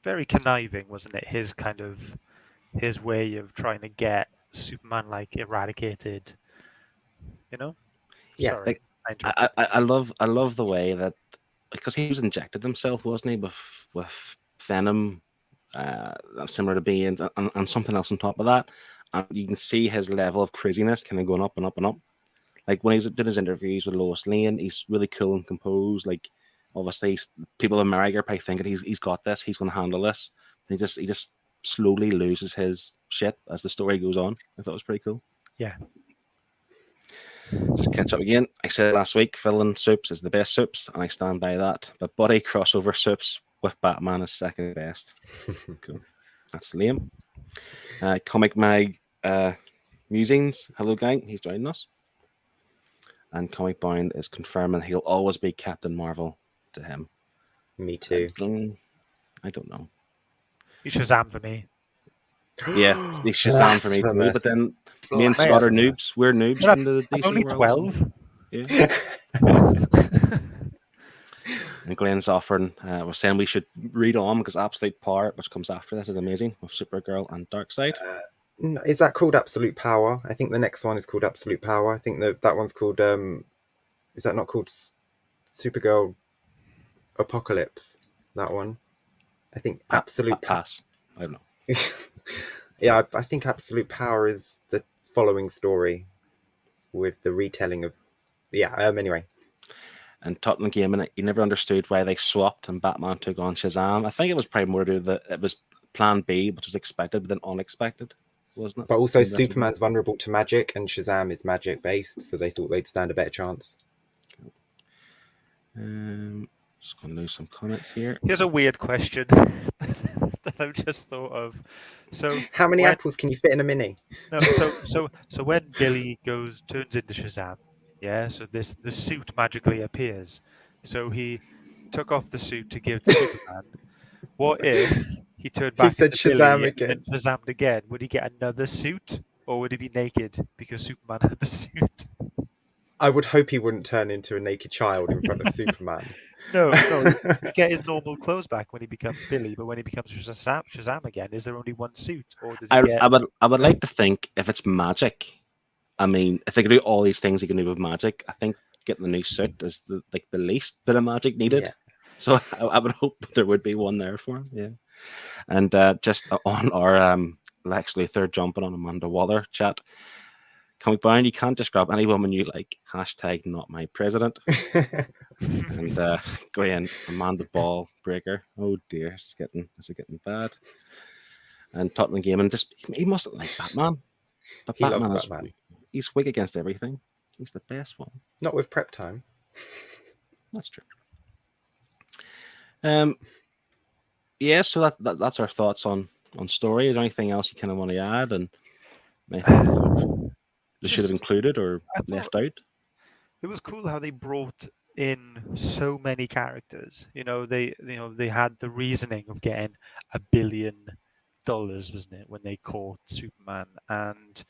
Speaker 2: very conniving, wasn't it? His way of trying to get Superman like eradicated.
Speaker 3: Yeah.
Speaker 2: Sorry.
Speaker 1: I love the way that, because he was injected himself, wasn't he, with venom, similar to being and something else on top of that, and you can see his level of craziness kind of going up and up and up. Like when he's doing his interviews with Lois Lane, he's really cool and composed. Like obviously, people in America are probably thinking he's got this, he's going to handle this. He just slowly loses his shit as the story goes on. I thought it was pretty cool.
Speaker 2: Yeah.
Speaker 1: Just catch up again. I said last week, villain Soups is the best Soups, and I stand by that. But buddy crossover Soups with Batman is second best. Cool. That's Liam. Comic Mag Musings. Hello, gang. He's joining us. And Comic Bound is confirming he'll always be Captain Marvel to him.
Speaker 3: Me too.
Speaker 1: I don't know.
Speaker 2: He's Shazam for me.
Speaker 1: Yeah, he's Shazam for me too. But then me and Scott are noobs. We're noobs in the DC
Speaker 2: I'm only
Speaker 1: world.
Speaker 2: 12.
Speaker 1: Yeah. And Glenn's offering, was saying we should read on because Absolute Power, which comes after this, is amazing with Supergirl and Darkseid.
Speaker 3: Is that called Absolute Power? I think the next one is called Absolute Power. I think that one's called. Is that not called Supergirl Apocalypse? That one. I think Absolute
Speaker 1: Pass. I don't know.
Speaker 3: Yeah, I think Absolute Power is the following story with the retelling of. Yeah. Anyway,
Speaker 1: And Tottenham Game, and you never understood why they swapped and Batman took on Shazam. I think it was probably more to that it was Plan B, which was expected, but then unexpected, wasn't it?
Speaker 3: but also
Speaker 1: And that's what
Speaker 3: Superman's vulnerable to magic, and Shazam is magic based, so they thought they'd stand a better chance.
Speaker 1: Just gonna lose some comments here.
Speaker 2: Here's a weird question that I've just thought of. So
Speaker 3: How many
Speaker 2: when,
Speaker 3: apples can you fit in a mini?
Speaker 2: no, so when Billy turns into Shazam, yeah. So the suit magically appears. So he took off the suit to give to Superman. What if he turned
Speaker 3: He
Speaker 2: back
Speaker 3: said
Speaker 2: into
Speaker 3: Shazam
Speaker 2: Billy and
Speaker 3: again.
Speaker 2: then Shazammed again? Would he get another suit, or would he be naked because Superman had the suit?
Speaker 3: I would hope he wouldn't turn into a naked child in front of Superman.
Speaker 2: No, he get his normal clothes back when he becomes Billy, but when he becomes Shazam again, is there only one suit, or does he get?
Speaker 1: I would like to think if it's magic, I mean, if they can do all these things you can do with magic, I think getting the new suit is the least bit of magic needed.
Speaker 3: Yeah.
Speaker 1: So I would hope that there would be one there for him. Yeah. And just on our Lex Luthor jumping on Amanda Waller chat, Comic Bound, you can't just grab any woman you like. Hashtag not my president. And Glenn, Amanda Ball Breaker. Oh dear, this is getting bad. And Tottenham Gaming, just he mustn't like Batman. But
Speaker 3: He
Speaker 1: Batman
Speaker 3: loves
Speaker 1: is
Speaker 3: Batman.
Speaker 1: he's weak against everything. He's the best one.
Speaker 3: Not with prep time.
Speaker 1: That's true. Yeah, so that's our thoughts on story. Is there anything else you kind of want to add, and anything they should have included or left out?
Speaker 2: It was cool how they brought in so many characters. They had the reasoning of getting $1 billion, wasn't it, when they caught Superman, and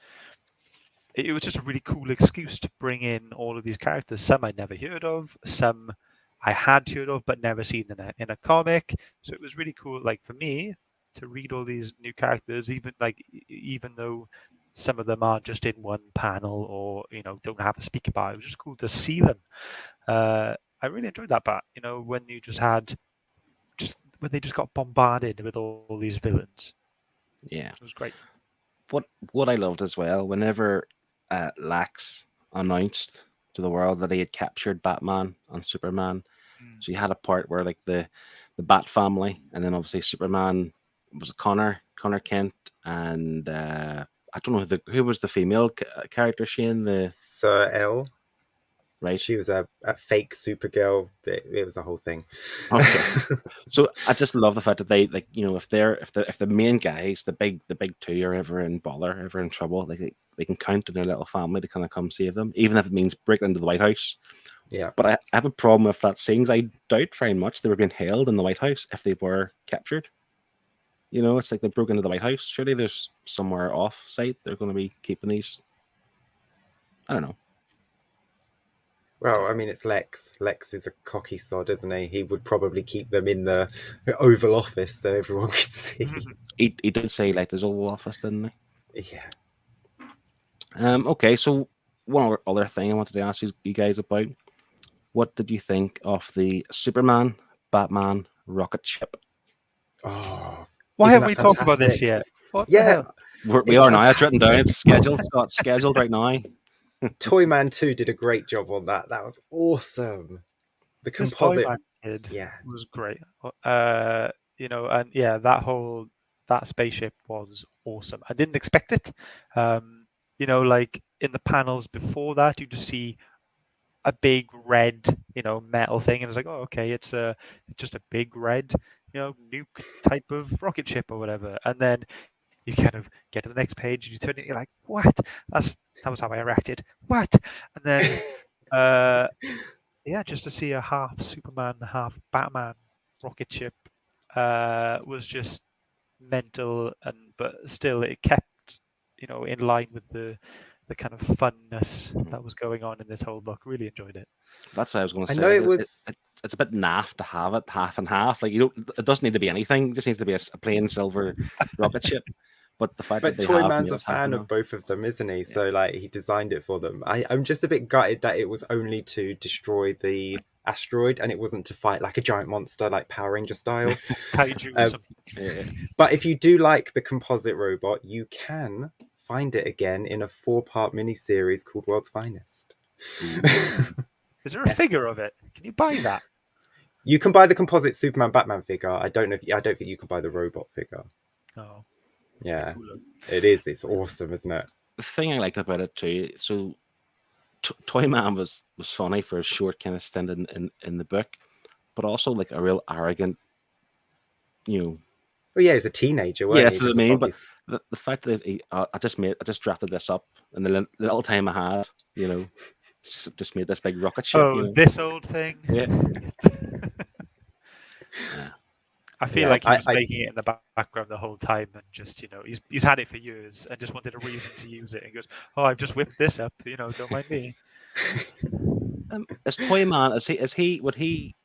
Speaker 2: it was just a really cool excuse to bring in all of these characters. Some I'd never heard of, some I had heard of but never seen in a comic. So it was really cool, like for me, to read all these new characters, even though some of them are just in one panel or don't have a speaker bar. It was just cool to see them. I really enjoyed that part. When you when they just got bombarded with all these villains.
Speaker 1: Yeah,
Speaker 2: it was great.
Speaker 1: What I loved as well, whenever Lex announced to the world that he had captured Batman and Superman, so you had a part where like the Bat family, and then obviously Superman was Connor Kent, and I don't know who was the female character, Shane, the
Speaker 3: Sir L.
Speaker 1: Right,
Speaker 3: she was a fake Supergirl. It was a whole thing.
Speaker 1: Okay. So I just love the fact that they if the main guys, the big two, are ever in bother, ever in trouble, they can count on their little family to kind of come save them, even if it means breaking into the White House.
Speaker 3: Yeah.
Speaker 1: But I have a problem with that saying. I doubt very much they were being held in the White House if they were captured. It's like they broke into the White House. Surely there's somewhere off site they're going to be keeping these. I don't know.
Speaker 3: Well, I mean, it's Lex. Lex is a cocky sod, isn't he? He would probably keep them in the Oval Office so everyone could see.
Speaker 1: He did say like there's Oval Office, didn't he?
Speaker 3: Yeah.
Speaker 1: Okay, so one other thing I wanted to ask you guys about. What did you think of the Superman, Batman rocket ship?
Speaker 3: Oh,
Speaker 2: why haven't we talked about this yet? What the hell?
Speaker 1: We are now. It's written down. It's scheduled. It's scheduled right now.
Speaker 3: Toyman 2 did a great job on that. That was awesome. The composite
Speaker 2: was great. And that spaceship was awesome. I didn't expect it. Like in the panels before that, you just see a big red, metal thing, and it's like, oh, okay, it's just a big red, nuke type of rocket ship or whatever. And then you kind of get to the next page and you turn it, you're like, what? That was how I reacted. What? And then, just to see a half Superman, half Batman rocket ship was just mental, but still it kept, in line with the kind of funness that was going on in this whole book. Really enjoyed it.
Speaker 1: That's what I was going to say.
Speaker 3: I know it was.
Speaker 1: It's a bit naff to have it half and half. Like it doesn't need to be anything. It just needs to be a plain silver rocket ship. But the fact
Speaker 3: But
Speaker 1: that they have
Speaker 3: Toyman's
Speaker 1: made
Speaker 3: a
Speaker 1: it
Speaker 3: fan
Speaker 1: happen
Speaker 3: of
Speaker 1: now.
Speaker 3: both of them, isn't he? So like he designed it for them. I'm just a bit gutted that it was only to destroy the asteroid and it wasn't to fight like a giant monster like Power Ranger style.
Speaker 2: Kaiju or something.
Speaker 1: Yeah.
Speaker 3: But if you do like the composite robot, you can find it again in a 4-part miniseries called World's Finest.
Speaker 1: Ooh.
Speaker 2: Is there a figure of it? Can you buy that?
Speaker 3: You can buy the composite Superman Batman figure. I don't think you can buy the robot figure.
Speaker 2: Oh,
Speaker 3: Yeah,
Speaker 2: cool.
Speaker 3: it is. It's awesome, isn't it?
Speaker 1: The thing I liked about it too, so Toyman was funny for a short kind of stint in the book, but also like a real arrogant, you know.
Speaker 3: Oh yeah, he's a teenager,
Speaker 1: Yeah,
Speaker 3: weren't
Speaker 1: that's
Speaker 3: he?
Speaker 1: what I
Speaker 3: Just
Speaker 1: mean.
Speaker 3: probably-
Speaker 1: But the fact that I just drafted this up in the little time I had, you know, just made this big rocket ship.
Speaker 2: Oh,
Speaker 1: You know?
Speaker 2: this old thing.
Speaker 1: Yeah. Yeah.
Speaker 2: I feel
Speaker 3: Yeah,
Speaker 2: like he was making it in the background the whole time, and just he's had it for years and just wanted a reason to use it. And he goes, "Oh, I've just whipped this up. Don't mind me."
Speaker 1: Is Toyman would he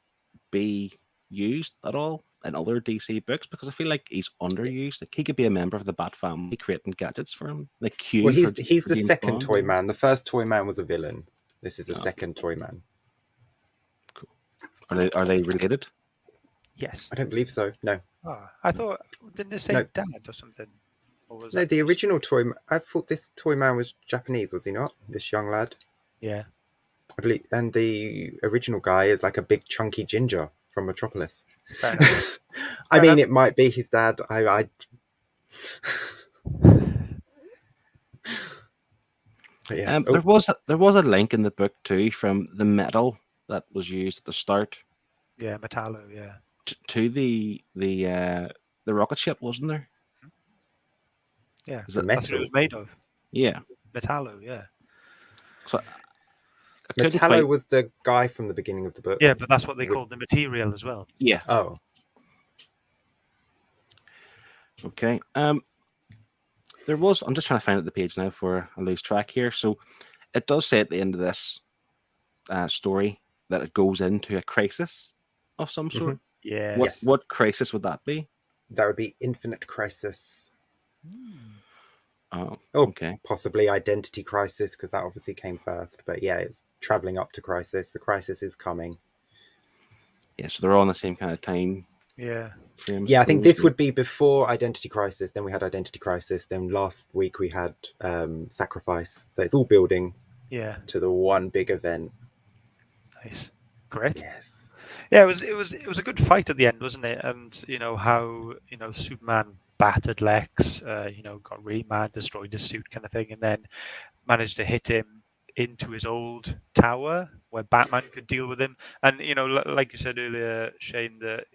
Speaker 1: be used at all in other DC books? Because I feel like he's underused. Like he could be a member of the Bat family, creating gadgets for him. Like Q.
Speaker 3: Well, he's
Speaker 1: for
Speaker 3: the
Speaker 1: James
Speaker 3: second
Speaker 1: Bond.
Speaker 3: Toyman. The first Toyman was a villain. This is the
Speaker 1: Oh.
Speaker 3: second Toyman.
Speaker 1: Cool. Are they related?
Speaker 2: Yes.
Speaker 3: I don't believe so. No,
Speaker 2: Oh, I thought didn't it say
Speaker 3: No.
Speaker 2: dad or something? Or was
Speaker 3: no.
Speaker 2: that
Speaker 3: The
Speaker 2: just-
Speaker 3: original Toyman. I thought this Toyman was Japanese. Was he not? This young lad.
Speaker 2: Yeah.
Speaker 3: I believe, and the original guy is like a big chunky ginger from Metropolis.
Speaker 2: Fair enough.
Speaker 3: I mean, it might be his dad. But yes.
Speaker 1: There was a link in the book too from the metal that was used at the start
Speaker 2: Yeah, Metallo. Yeah.
Speaker 1: to the rocket ship, wasn't there?
Speaker 2: Yeah.
Speaker 1: Is
Speaker 3: The
Speaker 1: it-
Speaker 2: That's what it
Speaker 3: metal.
Speaker 2: was made of.
Speaker 1: Yeah.
Speaker 2: Metallo. Yeah.
Speaker 1: So I couldn't
Speaker 3: Metallo
Speaker 1: quite-
Speaker 3: was the guy from the beginning of the book.
Speaker 2: Yeah, but that's what they called the material as well.
Speaker 1: Yeah.
Speaker 3: Oh,
Speaker 1: Okay. I'm just trying to find out the page now for I lose track here. So it does say at the end of this story that it goes into a crisis of some sort.
Speaker 2: Yeah.
Speaker 1: What crisis would that be?
Speaker 3: that would be Infinite Crisis.
Speaker 1: Oh,
Speaker 3: Oh,
Speaker 1: okay.
Speaker 3: possibly Identity Crisis, because that obviously came first. But yeah, it's traveling up to Crisis. The crisis is coming.
Speaker 1: Yeah, so they're all in the same kind of time
Speaker 2: Yeah.
Speaker 1: frame.
Speaker 3: Yeah, I think
Speaker 1: suppose.
Speaker 3: this would be before Identity Crisis. Then we had Identity Crisis. Then last week we had Sacrifice. So it's all building
Speaker 2: Yeah.
Speaker 3: to the one big event.
Speaker 2: Nice. Great.
Speaker 3: Yes.
Speaker 2: Yeah, it was a good fight at the end, wasn't it? And how Superman battered Lex, got really mad, destroyed his suit, kind of thing, and then managed to hit him into his old tower where Batman could deal with him. And like you said earlier, Shane, that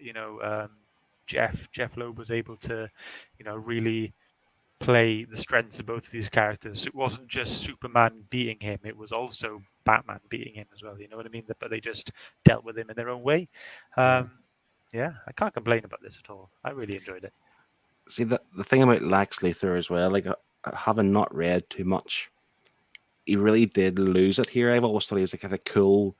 Speaker 2: Jeph LOEB was able to really play the strengths of both of these characters. It wasn't just Superman beating him; it was also Batman beating him as well. You know what I mean? But they just dealt with him in their own way. Yeah, I can't complain about this at all. I really enjoyed it.
Speaker 1: See, the thing about Lex Luthor as well, like having not read too much, he really did lose it here. I've always thought he was a kind of cool,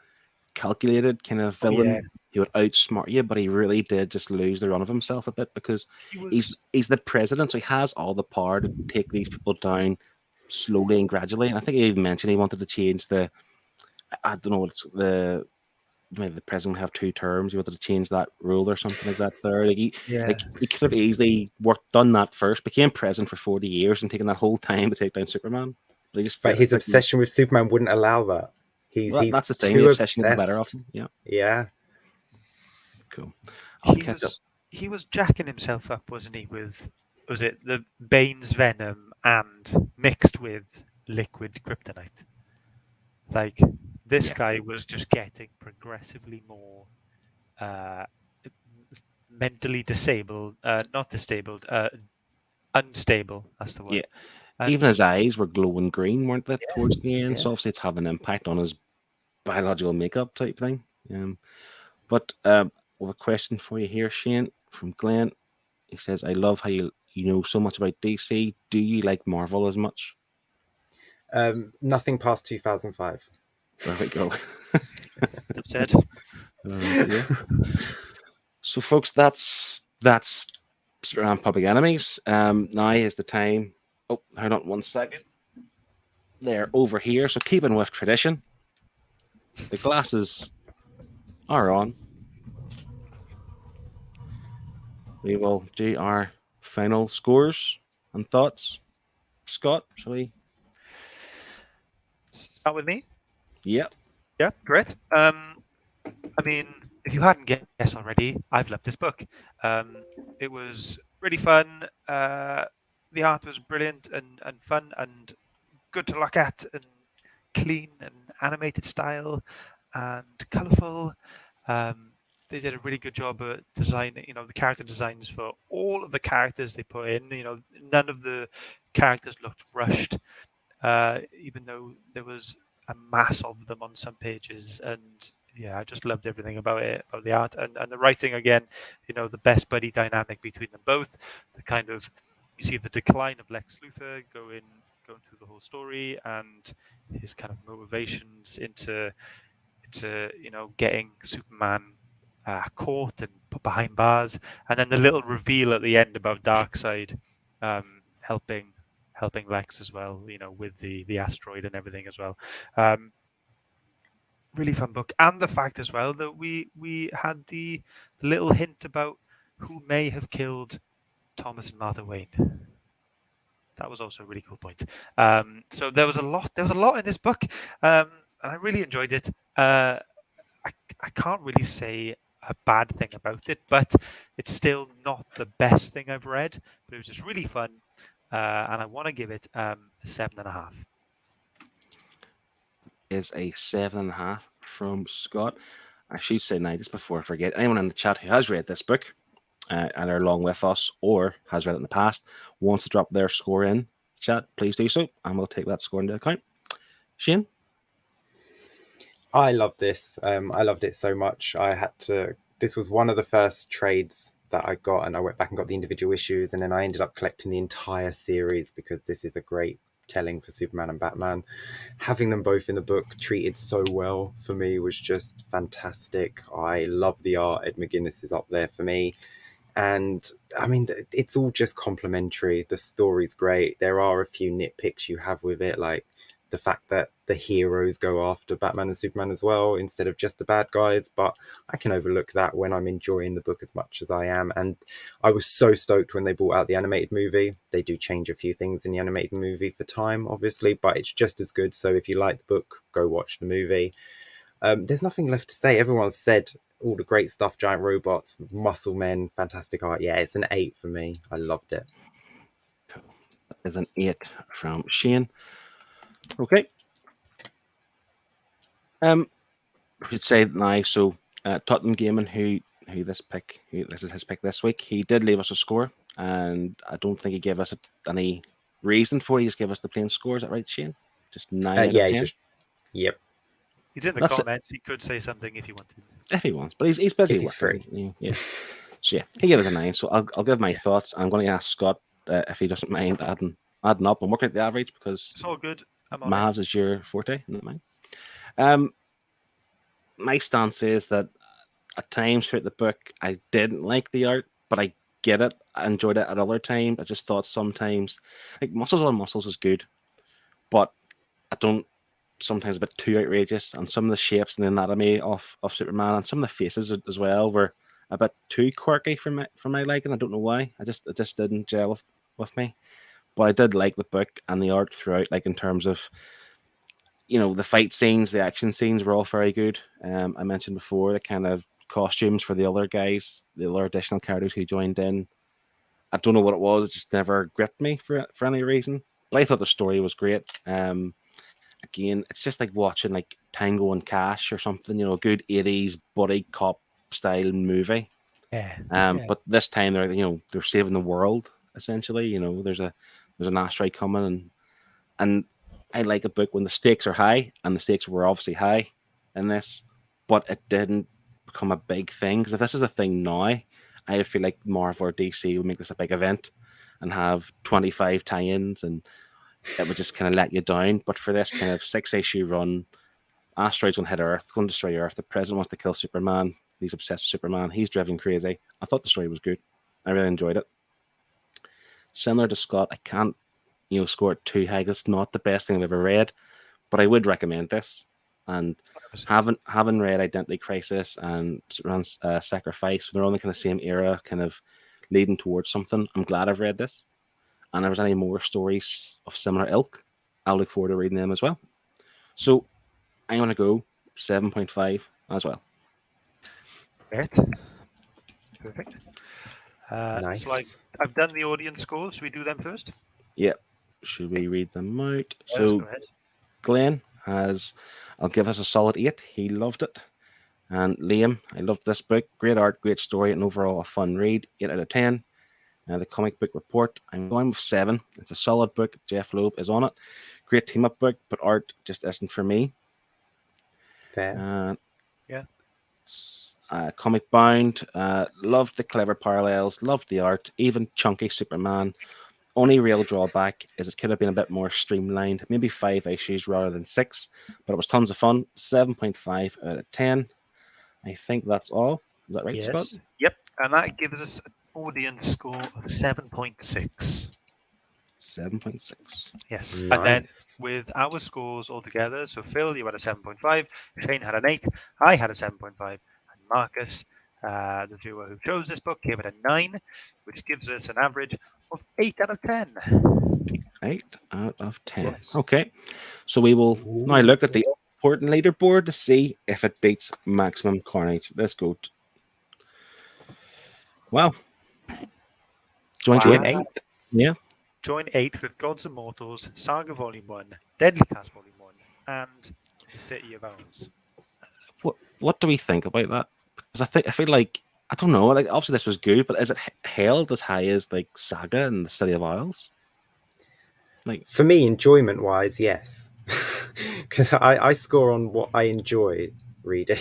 Speaker 1: calculated kind of villain.
Speaker 2: yeah.
Speaker 1: He would outsmart you, but he really did just lose the run of himself a bit because he's the president, so he has all the power to take these people down slowly and gradually. And I think he even mentioned he wanted to change the, I don't know, what's the president would have 2 terms. He wanted to change that rule or something like that. There, like he could have easily done that first, became president for 40 years, and taken that whole time to take down Superman.
Speaker 3: But his obsession with Superman wouldn't allow that. He's
Speaker 1: that's the thing.
Speaker 3: too
Speaker 1: The obsession is the better
Speaker 3: obsessed.
Speaker 1: of him. Yeah,
Speaker 3: Yeah.
Speaker 1: cool.
Speaker 2: He was jacking himself up, wasn't he? Was it the Bane's venom and mixed with liquid kryptonite? Like this guy was just getting progressively more mentally disabled, not disabled, unstable. That's the word.
Speaker 1: Yeah.
Speaker 2: And
Speaker 1: Even his eyes were glowing green, weren't they, towards the end?
Speaker 2: Yeah.
Speaker 1: So obviously it's having an impact on his biological makeup type thing. But we have a question for you here, Shane, from Glenn. He says, I love how you know so much about DC. Do you like Marvel as much?
Speaker 3: Nothing past 2005.
Speaker 1: There we go.
Speaker 2: That's it.
Speaker 1: Yeah. So folks, that's Superman Public Enemies. Now is the time. Oh, hold on 1 second. They're over here. So keeping with tradition, the glasses are on. We will do our final scores and thoughts. Scott, shall we?
Speaker 2: Start with me.
Speaker 1: Yep.
Speaker 2: Yeah, great. I mean, if you hadn't guessed already, I've loved this book. It was really fun. The art was brilliant and fun and good to look at and clean and animated style and colourful. They did a really good job at designing, the character designs for all of the characters they put in. None of the characters looked rushed, even though there was a mass of them on some pages. And yeah, I just loved everything about it, about the art and the writing. Again, the best buddy dynamic between them both. The kind of, you see the decline of Lex Luthor going through the whole story and his kind of motivations into getting Superman caught and put behind bars, and then the little reveal at the end about Darkseid helping Lex as well, with the asteroid and everything as well. Really fun book, and the fact as well that we had the little hint about who may have killed Thomas and Martha Wayne. That was also a really cool point. So there was a lot in this book, and I really enjoyed it. I can't really say a bad thing about it, but it's still not the best thing I've read. But it was just really fun, and I want to give it a 7.5.
Speaker 1: Is a 7.5 from Scott. I should say now, just before I forget, anyone in the chat who has read this book, either along with us or has read it in the past, wants to drop their score in chat, please do so, and we'll take that score into account. Shane?
Speaker 3: I love this. I loved it so much. This was one of the first trades that I got, and I went back and got the individual issues, and then I ended up collecting the entire series because this is a great telling for Superman and Batman. Having them both in the book treated so well for me was just fantastic. I love the art. Ed McGuinness is up there for me. And I mean, it's all just complimentary. The story's great. There are a few nitpicks you have with it, like the fact that the heroes go after Batman and Superman as well instead of just the bad guys, but I can overlook that when I'm enjoying the book as much as I am. And I was so stoked when they brought out the animated movie. They do change a few things in the animated movie for time, obviously, but it's just as good. So if you like the book, go watch the movie. There's nothing left to say. Everyone's said all the great stuff: giant robots, muscle men, fantastic art. Yeah, it's an 8 for me. I loved it.
Speaker 1: Cool. That is an 8 from Shane. Okay. We should say now, so Tottenham Gaming, who this is his pick this week, he did leave us a score, and I don't think he gave us any reason for it. He just gave us the plain score. Is that right, Shane? Just 9 out of 10?
Speaker 3: Yep.
Speaker 2: He's in the comments. He could say something if he wanted.
Speaker 1: If he wants, but he's busy.
Speaker 3: If he's free.
Speaker 1: Yeah. So yeah, he gave us a 9. So I'll give my thoughts. I'm going to ask Scott if he doesn't mind adding up and working at the average, because
Speaker 2: it's all good.
Speaker 1: Mavs is your forte, not mine. My stance is that at times throughout the book, I didn't like the art, but I get it. I enjoyed it at other times. I just thought sometimes, like Muscles on Muscles is good, but I don't, sometimes a bit too outrageous. And some of the shapes and the anatomy of Superman and some of the faces as well were a bit too quirky for my liking. I don't know why. It just didn't gel with me. But I did like the book and the art throughout, like in terms of, the fight scenes, the action scenes were all very good. I mentioned before the kind of costumes for the other guys, the other additional characters who joined in. I don't know what it was; it just never gripped me for any reason. But I thought the story was great. Again, it's just like watching like Tango and Cash or something. A good 80s buddy cop style movie.
Speaker 2: Yeah.
Speaker 1: But this time they're saving the world essentially. There's an asteroid coming, and I like a book when the stakes are high, and the stakes were obviously high in this, but it didn't become a big thing. Because if this is a thing now, I feel like Marvel or DC would make this a big event and have 25 tie-ins, and it would just kind of let you down. But for this kind of 6-issue run, asteroids going to hit Earth, going to destroy Earth. The president wants to kill Superman. He's obsessed with Superman. He's driven crazy. I thought the story was good. I really enjoyed it. Similar to Scott, I can't, score it too high. It's not the best thing I've ever read, but I would recommend this. And
Speaker 2: 100%.
Speaker 1: having read Identity Crisis and Sacrifice, they're all in the kind of same era, kind of leading towards something. I'm glad I've read this. And if there's any more stories of similar ilk, I'll look forward to reading them as well. So I'm going to go 7.5 as well.
Speaker 2: Great. Perfect.
Speaker 3: Nice.
Speaker 2: So I've done the audience scores. Should we do them first?
Speaker 1: Yep. Should we read them out?
Speaker 2: Yeah, let's
Speaker 1: So
Speaker 2: go ahead.
Speaker 1: Glenn has, I'll give us a solid 8. He loved it. And Liam, I loved this book. Great art, great story, and overall a fun read. 8 out of 10. The comic book report, I'm going with 7. It's a solid book. Jeph LOEB is on it. Great team up book, but art just isn't for me.
Speaker 3: Fair.
Speaker 2: Yeah.
Speaker 1: Comic bound. Loved the clever parallels. Loved the art. Even chunky Superman. Only real drawback is it could have been a bit more streamlined. Maybe 5 issues rather than 6. But it was tons of fun. 7.5 out of 10. I think that's all. Is that right,
Speaker 2: Yes.
Speaker 1: Scott?
Speaker 2: Yep. And that gives us an audience score of 7.6.
Speaker 1: 7.6.
Speaker 2: Yes.
Speaker 3: Nice.
Speaker 2: And then with our scores all together, so Phil, you had a 7.5, Shane had an 8, I had a 7.5, and Marcus, the viewer who chose this book, gave it a 9, which gives us an average of 8 out of 10.
Speaker 1: 8 out of 10.
Speaker 2: Yes.
Speaker 1: Okay. So we will now look at the important leaderboard to see if it beats Maximum Carnage. Let's go. Wow. Joint
Speaker 3: Join
Speaker 2: Wow.
Speaker 3: 8.
Speaker 1: Yeah.
Speaker 2: Join 8 with Gods and Mortals, Saga Volume 1, Deadly Class Volume 1, and The City of Owls.
Speaker 1: What do we think about that? Because I feel like, I don't know, like obviously this was good, but is it held as high as like Saga and The City of Owls? Like,
Speaker 3: For me, enjoyment wise, yes. Because I score on what I enjoy reading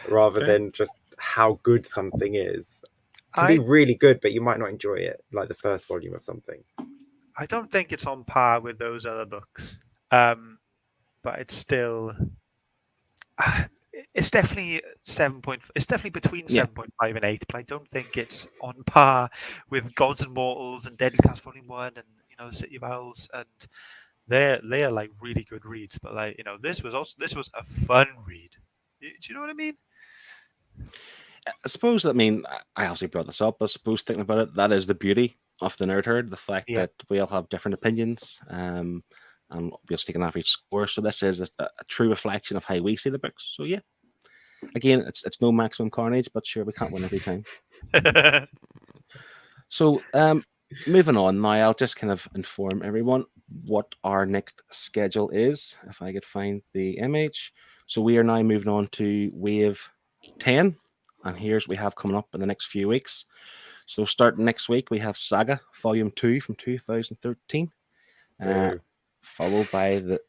Speaker 3: rather than just how good something is. It can be really good, but you might not enjoy it, like the first volume of something.
Speaker 2: I don't think it's on par with those other books, but it's still. It's definitely 7. It's definitely between 7.5 and 8, but I don't think it's on par with Gods and Mortals and Deadly Class Volume 1 and City of Owls, and they're like really good reads. But like this was a fun read. Do you know what I mean?
Speaker 1: I suppose, I obviously brought this up. I suppose thinking about it, that is the beauty of the Nerd Herd, the fact that we all have different opinions, and we're taking off each score. So this is a true reflection of how we see the books. So yeah, again, it's no Maximum Carnage, but sure, we can't win every time. So moving on now, I'll just kind of inform everyone what our next schedule is, if I could find the image. So we are now moving on to Wave 10. And here's what we have coming up in the next few weeks. So starting next week, we have Saga Volume 2 from 2013. Followed by the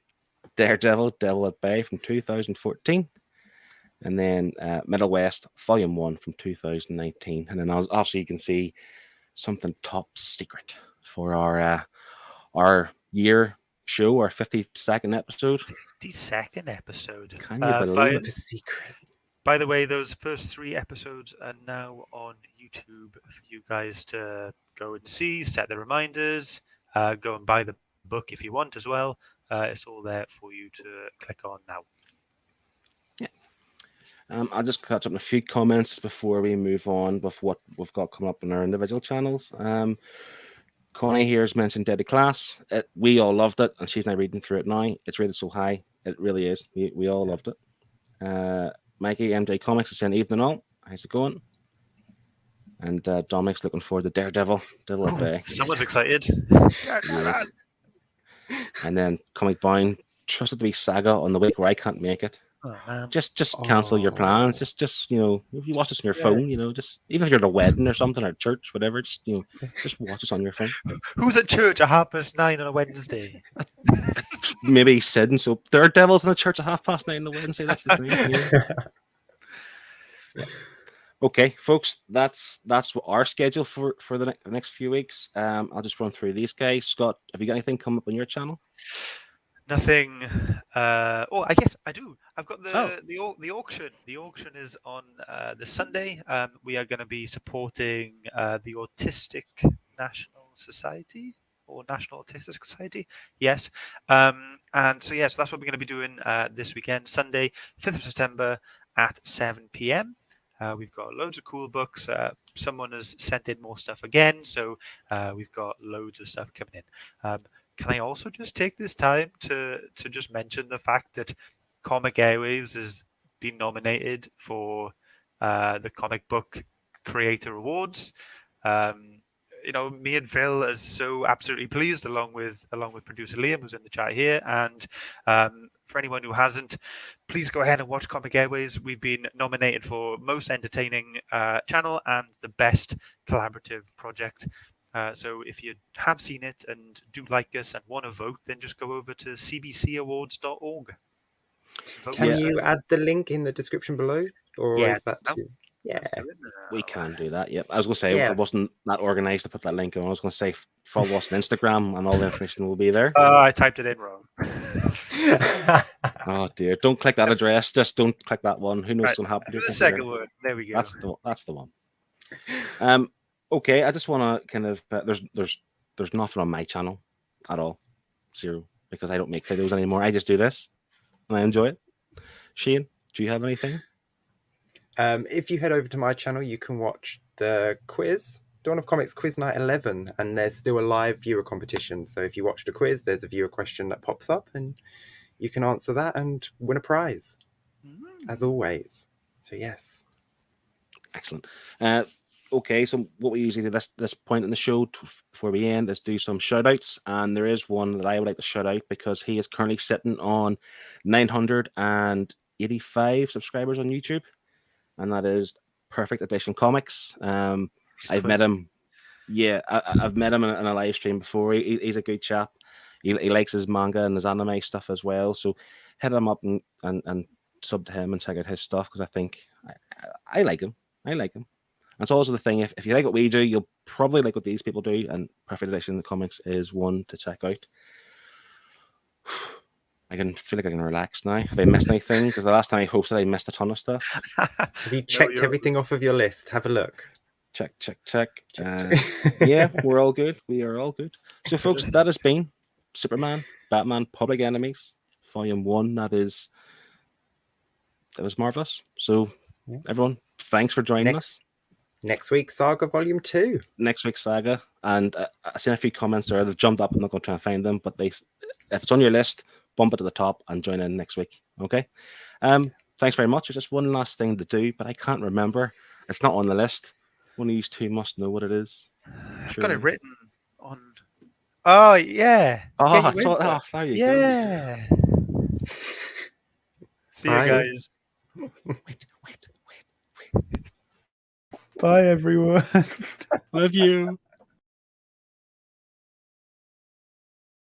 Speaker 1: Daredevil, Devil at Bay from 2014. And then Middle West Volume 1 from 2019. And then obviously you can see something top secret for our year show, our 52nd episode.
Speaker 2: 52nd episode.
Speaker 1: Can you believe it?
Speaker 3: Super secret.
Speaker 2: By the way, those first 3 episodes are now on YouTube for you guys to go and see, set the reminders, go and buy the book if you want as well. It's all there for you to click on now.
Speaker 1: Yeah. I'll just catch up on a few comments before we move on with what we've got coming up in our individual channels. Connie here has mentioned Deadly Class. We all loved it, and she's now reading through it now. It's rated so high. It really is. We all loved it. Mikey, MJ Comics, is saying evening all. How's it going? And Dominic's looking forward to Daredevil, Devil at Bay.
Speaker 2: Someone's excited.
Speaker 1: Yes. And then Comic Bound, trusted to be Saga on the week where I can't make it.
Speaker 2: Oh, man.
Speaker 1: Just cancel your plans. Just if you watch this on your phone, just even if you're at a wedding or something or church, whatever, just watch us on your phone.
Speaker 2: Who's at church at 9:30 on a Wednesday?
Speaker 1: Maybe Sid, so there are devils in the church at 9:30 on the Wednesday. That's the thing. Yeah. Okay, folks, that's what our schedule for the next few weeks. I'll just run through these guys. Scott, have you got anything come up on your channel?
Speaker 2: Nothing. Oh, I guess I do. I've got the auction. The auction is on this Sunday. We are going to be supporting the Autistic National Society or National Autistic Society. Yes. And so yes, that's what we're going to be doing this weekend, Sunday, 5th of September at 7 p.m. We've got loads of cool books. Someone has sent in more stuff again, so we've got loads of stuff coming in. Can I also just take this time to just mention the fact that Comic Airwaves has been nominated for the Comic Book Creator Awards. Me and Phil are so absolutely pleased, along with producer Liam, who's in the chat here. And for anyone who hasn't, please go ahead and watch Comic Airwaves. We've been nominated for Most Entertaining Channel and the Best Collaborative Project. So if you have seen it and do like us and want to vote, then just go over to cbcawards.org.
Speaker 3: Can you add the link in the description below? Or is that too... Yeah.
Speaker 1: We can do that, yep. I was going to say, I wasn't that organised to put that link on. I was going to say, follow us on Instagram and all the information will be there.
Speaker 2: I typed it in wrong.
Speaker 1: Oh, dear. Don't click that address. Just don't click that one. Who knows what's going to happen to
Speaker 2: the second word. There we go.
Speaker 1: That's the one. Okay, I just want to kind of... there's nothing on my channel at all. Zero. Because I don't make videos anymore. I just do this. And I enjoy it. Shane, do you have anything?
Speaker 3: If you head over to my channel, you can watch the quiz, Dawn of Comics Quiz Night 11, and there's still a live viewer competition. So if you watch the quiz, there's a viewer question that pops up, and you can answer that and win a prize, as always. So yes.
Speaker 1: Excellent. Okay, so what we usually do this point in the show before we end is do some shout outs, and there is one that I would like to shout out because he is currently sitting on 985 subscribers on YouTube, and that is Perfect Edition Comics. I've met him. Yeah, I've met him in a live stream before. He's a good chap. He likes his manga and his anime stuff as well. So hit him up and sub to him and check out his stuff because I think I like him. I like him. That's also the thing. If you like what we do, you'll probably like what these people do. And Perfect Edition Comics is one to check out. I can feel like I can relax now. Have I missed anything? Because the last time I hosted, I missed a ton of stuff.
Speaker 3: Have you checked everything off of your list? Have a look.
Speaker 1: Check. Yeah, we're all good. We are all good. So, folks, that has been Superman, Batman, Public Enemies, Volume 1. That was marvelous. So, everyone, thanks for joining us.
Speaker 3: Next week's Saga Volume 2. Next
Speaker 1: week's Saga. And I've seen a few comments there. They've jumped up. I'm not going to try and find them. But if it's on your list, bump it to the top and join in next week. Okay? Thanks very much. There's just one last thing to do, but I can't remember. It's not on the list. One of you two must know what it is.
Speaker 2: I've got it written on... Oh, yeah.
Speaker 1: Oh, there you go.
Speaker 2: Yeah. See you guys.
Speaker 1: Wait.
Speaker 2: Bye, everyone.
Speaker 1: Love you.